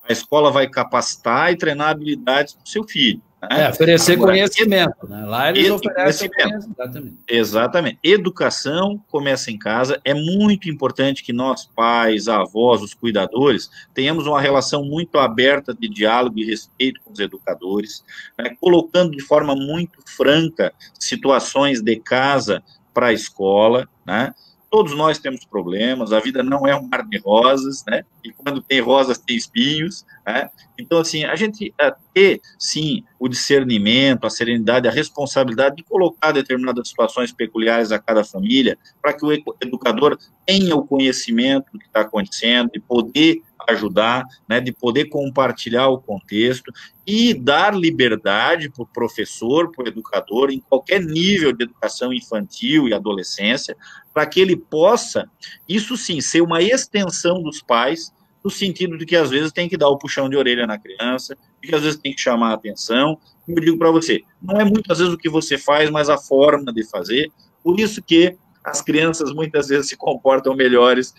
a escola vai capacitar e treinar habilidades para o seu filho. Né? Oferecer conhecimento, né? Lá eles oferecem conhecimento. Exatamente. Educação começa em casa. É muito importante que nós, pais, avós, os cuidadores, tenhamos uma relação muito aberta de diálogo e respeito com os educadores, né? Colocando de forma muito franca situações de casa para a escola, né? Todos nós temos problemas, a vida não é um mar de rosas, né? E quando tem rosas, tem espinhos, né? Então, assim, a gente ter, sim, o discernimento, a serenidade, a responsabilidade de colocar determinadas situações peculiares a cada família, para que o educador tenha o conhecimento do que está acontecendo, de poder ajudar, né, de poder compartilhar o contexto e dar liberdade para o professor, para o educador, em qualquer nível de educação infantil e adolescência, para que ele possa, isso sim, ser uma extensão dos pais, no sentido de que às vezes tem que dar o puxão de orelha na criança, de que às vezes tem que chamar a atenção. Como eu digo para você, não é muitas vezes o que você faz, mas a forma de fazer. Por isso que as crianças muitas vezes se comportam melhores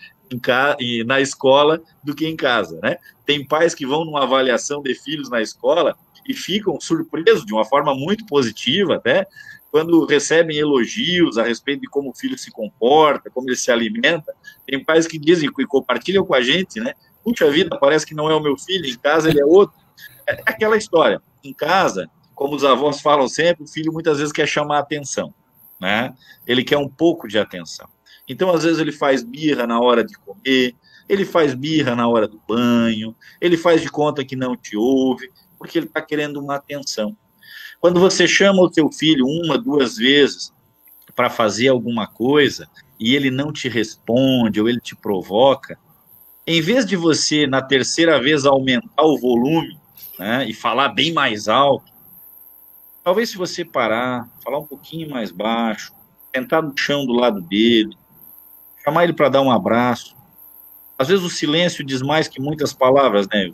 na escola do que em casa, né? Tem pais que vão numa avaliação de filhos na escola e ficam surpresos de uma forma muito positiva, até, quando recebem elogios a respeito de como o filho se comporta, como ele se alimenta. Tem pais que dizem e compartilham com a gente, né? Puxa vida, parece que não é o meu filho, em casa ele é outro. É aquela história. Em casa, como os avós falam sempre, o filho muitas vezes quer chamar a atenção, né? Ele quer um pouco de atenção. Então, às vezes, ele faz birra na hora de comer, ele faz birra na hora do banho, ele faz de conta que não te ouve, porque ele está querendo uma atenção. Quando você chama o seu filho uma, duas vezes para fazer alguma coisa e ele não te responde ou ele te provoca, em vez de você, na terceira vez, aumentar o volume, né, e falar bem mais alto, talvez se você parar, falar um pouquinho mais baixo, sentar no chão do lado dele, chamar ele para dar um abraço. Às vezes o silêncio diz mais que muitas palavras, né?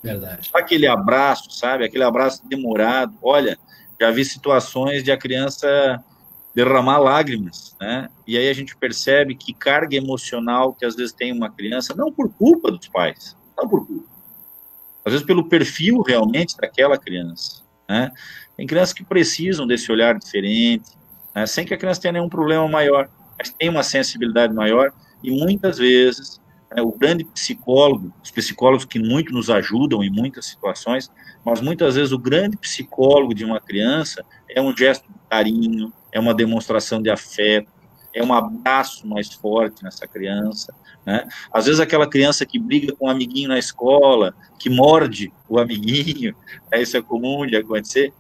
Verdade. Aquele abraço, sabe? Aquele abraço demorado. Olha, já vi situações de a criança derramar lágrimas, né? E aí a gente percebe que carga emocional que às vezes tem uma criança, não por culpa dos pais, não por culpa. Às vezes pelo perfil realmente daquela criança, né? Tem crianças que precisam desse olhar diferente, né? Sem que a criança tenha nenhum problema maior, mas tem uma sensibilidade maior e muitas vezes o grande psicólogo, os psicólogos que muito nos ajudam em muitas situações, mas muitas vezes o grande psicólogo de uma criança é um gesto de carinho, é uma demonstração de afeto, é um abraço mais forte nessa criança, né? Às vezes aquela criança que briga com um amiguinho na escola, que morde o amiguinho, isso é comum de acontecer,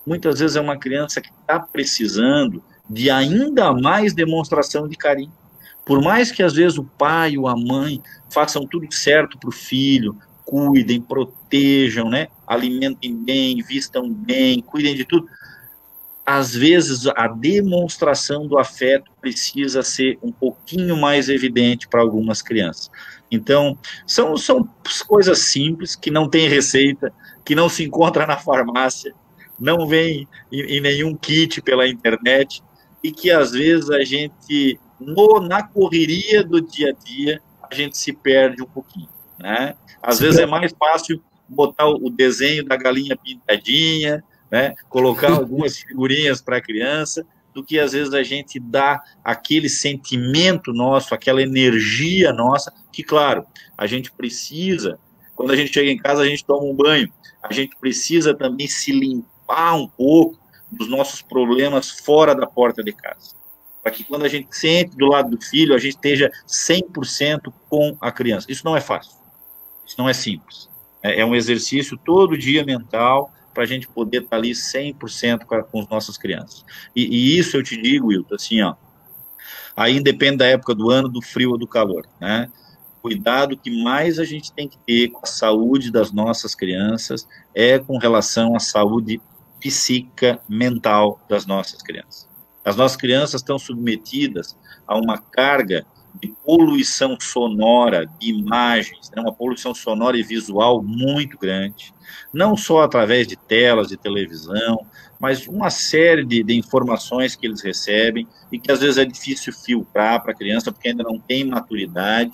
muitas vezes é uma criança que está precisando de ainda mais demonstração de carinho. Por mais que às vezes o pai ou a mãe façam tudo certo para o filho, cuidem, protejam, né? Alimentem bem, vistam bem, cuidem de tudo, às vezes a demonstração do afeto precisa ser um pouquinho mais evidente para algumas crianças. Então, são coisas simples, que não tem receita, que não se encontra na farmácia, não vem em nenhum kit pela internet, e que às vezes a gente na correria do dia a dia, a gente se perde um pouquinho, né? Às vezes é mais fácil botar o desenho da galinha pintadinha, né? Colocar algumas figurinhas para a criança, do que às vezes a gente dá aquele sentimento nosso, aquela energia nossa, que claro, a gente precisa, quando a gente chega em casa, a gente toma um banho, a gente precisa também se limpar um pouco dos nossos problemas fora da porta de casa, para que quando a gente sente do lado do filho, a gente esteja 100% com a criança. Isso não é fácil, isso não é simples, é um exercício todo dia mental, para a gente poder estar ali 100% com as nossas crianças. E isso eu te digo, Wilton, assim, ó, aí depende da época do ano, do frio ou do calor, né? Cuidado que mais a gente tem que ter com a saúde das nossas crianças é com relação à saúde psíquica, mental das nossas crianças. As nossas crianças estão submetidas a uma carga de poluição sonora, de imagens, né, uma poluição sonora e visual muito grande, não só através de telas de televisão, mas uma série de informações que eles recebem e que às vezes é difícil filtrar para a criança, porque ainda não tem maturidade.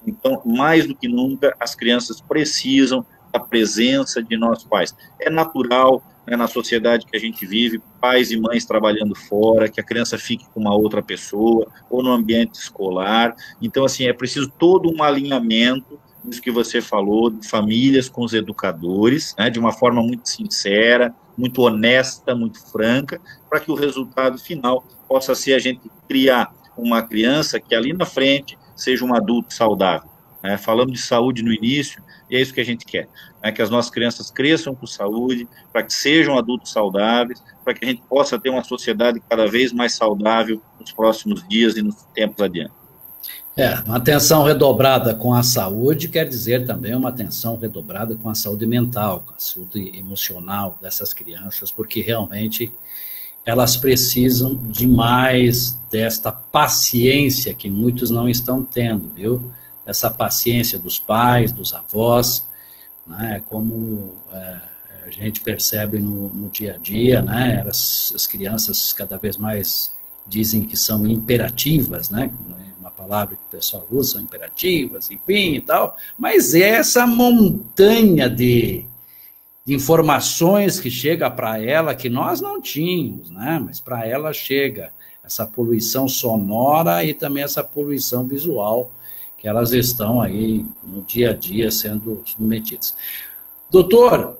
Então, mais do que nunca, as crianças precisam da presença de nós pais. É natural, né, na sociedade que a gente vive, pais e mães trabalhando fora, que a criança fique com uma outra pessoa, ou no ambiente escolar. Então, assim, é preciso todo um alinhamento, isso que você falou, de famílias com os educadores, né, de uma forma muito sincera, muito honesta, muito franca, para que o resultado final possa ser a gente criar uma criança que ali na frente seja um adulto saudável. Né? Falamos de saúde no início, e é isso que a gente quer, né? Que as nossas crianças cresçam com saúde, para que sejam adultos saudáveis, para que a gente possa ter uma sociedade cada vez mais saudável nos próximos dias e nos tempos adiante. Uma atenção redobrada com a saúde quer dizer também uma atenção redobrada com a saúde mental, com a saúde emocional dessas crianças, porque realmente elas precisam demais desta paciência que muitos não estão tendo, viu? Essa paciência dos pais, dos avós, né? Como a gente percebe no dia a dia, né? As crianças cada vez mais dizem que são imperativas, né? Uma palavra que o pessoal usa, são imperativas, enfim e tal, mas é essa montanha de informações que chega para ela, que nós não tínhamos, né? Mas para ela chega essa poluição sonora e também essa poluição visual, que elas estão aí no dia a dia sendo submetidas. Doutor,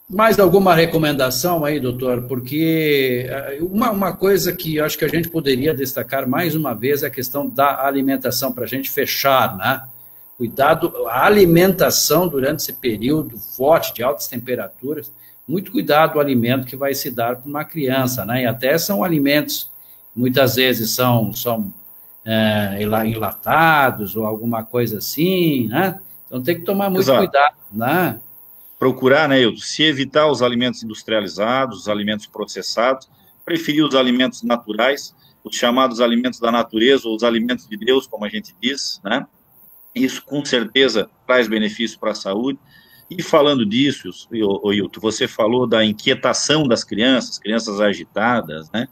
mais alguma recomendação aí, doutor? Porque uma coisa que eu acho que a gente poderia destacar mais uma vez é a questão da alimentação, para a gente fechar, né? Cuidado, a alimentação durante esse período forte de altas temperaturas, muito cuidado o alimento que vai se dar para uma criança, né? E até são alimentos, muitas vezes são enlatados ou alguma coisa assim, né? Então tem que tomar muito cuidado, né? Procurar, né, se evitar os alimentos industrializados, os alimentos processados, preferir os alimentos naturais, os chamados alimentos da natureza, ou os alimentos de Deus, como a gente diz, né? Isso, com certeza, traz benefício para a saúde. E falando disso, Hilton, você falou da inquietação das crianças agitadas, né?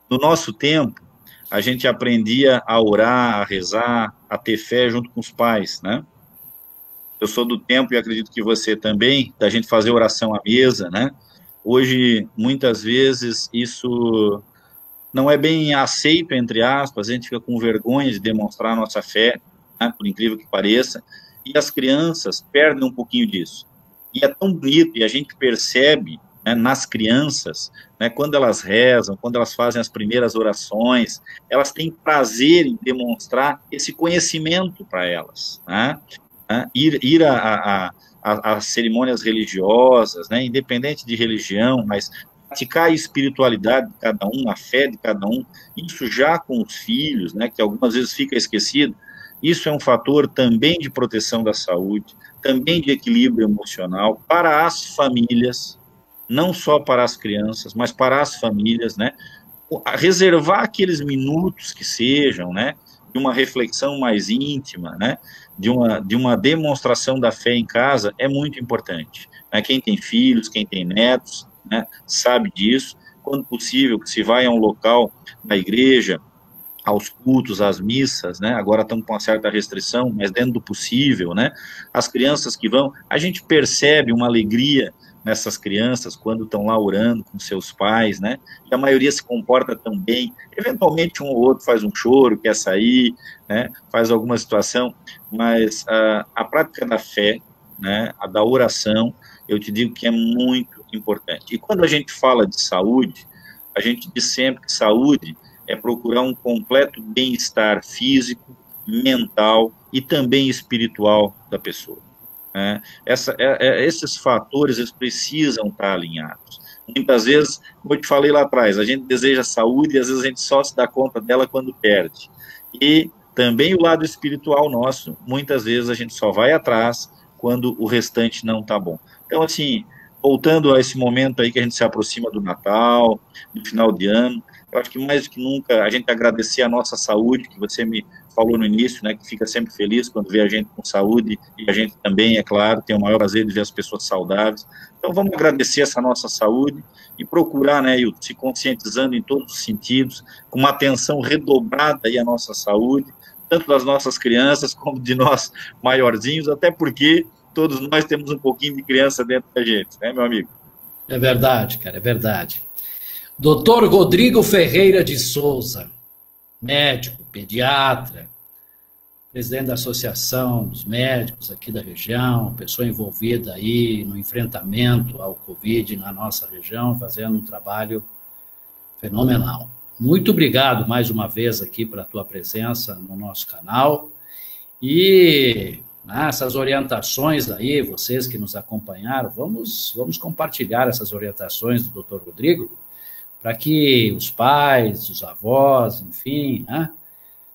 No nosso tempo, a gente aprendia a orar, a rezar, a ter fé junto com os pais, né? Eu sou do tempo, e acredito que você também, da gente fazer oração à mesa, né? Hoje, muitas vezes, isso não é bem aceito, entre aspas, a gente fica com vergonha de demonstrar a nossa fé, né? Por incrível que pareça, e as crianças perdem um pouquinho disso. E é tão bonito, e a gente percebe, né, nas crianças, né, quando elas rezam, quando elas fazem as primeiras orações, elas têm prazer em demonstrar esse conhecimento para elas, né? Ir a cerimônias religiosas, né, independente de religião, mas praticar a espiritualidade de cada um, a fé de cada um, isso já com os filhos, né, que algumas vezes fica esquecido, isso é um fator também de proteção da saúde, também de equilíbrio emocional para as famílias, não só para as crianças, mas para as famílias, né, reservar aqueles minutos que sejam, né, de uma reflexão mais íntima, né, de uma demonstração da fé em casa é muito importante, né? Quem tem filhos, quem tem netos, né, sabe disso. Quando possível, que se vai a um local na igreja, aos cultos, às missas, né? Agora estão com uma certa restrição, mas dentro do possível, né? As crianças que vão, a gente percebe uma alegria nessas crianças quando estão lá orando com seus pais, né? E a maioria se comporta tão bem. Eventualmente um ou outro faz um choro, quer sair, né? Faz alguma situação, mas a prática da fé, né? A da oração, eu te digo que é muito importante. E quando a gente fala de saúde, a gente diz sempre que saúde é procurar um completo bem-estar físico, mental e também espiritual da pessoa. Né? Esses fatores eles precisam estar alinhados. Muitas vezes, como eu te falei lá atrás, a gente deseja saúde e às vezes a gente só se dá conta dela quando perde. E também o lado espiritual nosso, muitas vezes a gente só vai atrás quando o restante não está bom. Então, assim, voltando a esse momento aí que a gente se aproxima do Natal, do final de ano, eu acho que mais do que nunca a gente agradecer a nossa saúde, que você me falou no início, né, que fica sempre feliz quando vê a gente com saúde, e a gente também, é claro, tem o maior prazer de ver as pessoas saudáveis. Então vamos agradecer essa nossa saúde e procurar, né, se conscientizando em todos os sentidos, com uma atenção redobrada aí à nossa saúde, tanto das nossas crianças como de nós maiorzinhos, até porque todos nós temos um pouquinho de criança dentro da gente, né, meu amigo? É verdade, cara, é verdade. Dr. Rodrigo Ferreira de Souza, médico, pediatra, presidente da Associação dos Médicos aqui da região, pessoa envolvida aí no enfrentamento ao Covid na nossa região, fazendo um trabalho fenomenal. Muito obrigado mais uma vez aqui pela tua presença no nosso canal e essas orientações aí, vocês que nos acompanharam, vamos compartilhar essas orientações do Dr. Rodrigo para que os pais, os avós, enfim, né,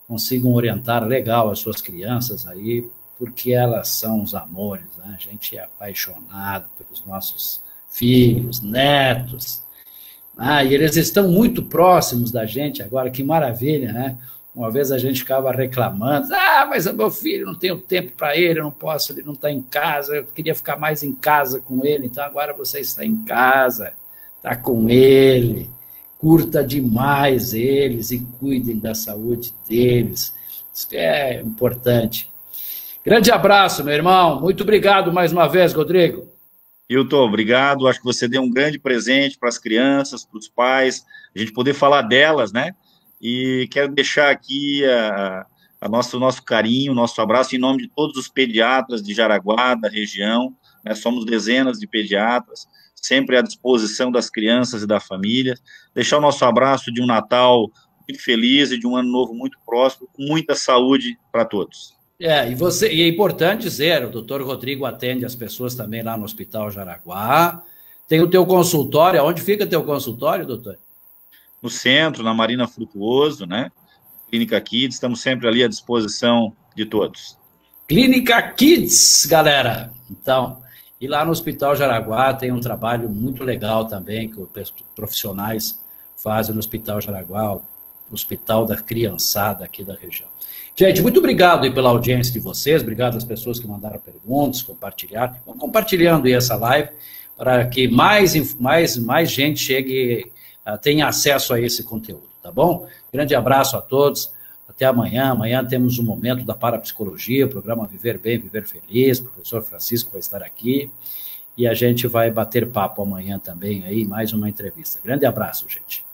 consigam orientar legal as suas crianças aí, porque elas são os amores, né? A gente é apaixonado pelos nossos filhos, netos, e eles estão muito próximos da gente agora, que maravilha, né? Uma vez a gente ficava reclamando, mas o meu filho, não tenho tempo para ele, eu não posso, ele não está em casa, eu queria ficar mais em casa com ele, então agora você está em casa, está com ele, curta demais eles e cuidem da saúde deles. Isso é importante. Grande abraço, meu irmão. Muito obrigado mais uma vez, Rodrigo. Hilton, obrigado. Acho que você deu um grande presente para as crianças, para os pais, a gente poder falar delas, né? E quero deixar aqui nosso carinho, nosso abraço em nome de todos os pediatras de Jaraguá, da região, né? Somos dezenas de pediatras, sempre à disposição das crianças e da família, deixar o nosso abraço de um Natal muito feliz e de um ano novo muito próspero, com muita saúde para todos. E é importante dizer, o doutor Rodrigo atende as pessoas também lá no Hospital Jaraguá, tem o teu consultório, onde fica teu consultório, doutor? No centro, na Marina Frutuoso, né? Clínica Kids, estamos sempre ali à disposição de todos. Clínica Kids, galera! Então, e lá no Hospital Jaraguá tem um trabalho muito legal também, que os profissionais fazem no Hospital Jaraguá, o Hospital da Criançada aqui da região. Gente, muito obrigado aí pela audiência de vocês, obrigado às pessoas que mandaram perguntas, compartilharam. Vão compartilhando aí essa live para que mais gente chegue, tenha acesso a esse conteúdo, tá bom? Grande abraço a todos. Até amanhã. Amanhã temos um momento da parapsicologia, o programa Viver Bem, Viver Feliz. O professor Francisco vai estar aqui. E a gente vai bater papo amanhã também aí, mais uma entrevista. Grande abraço, gente.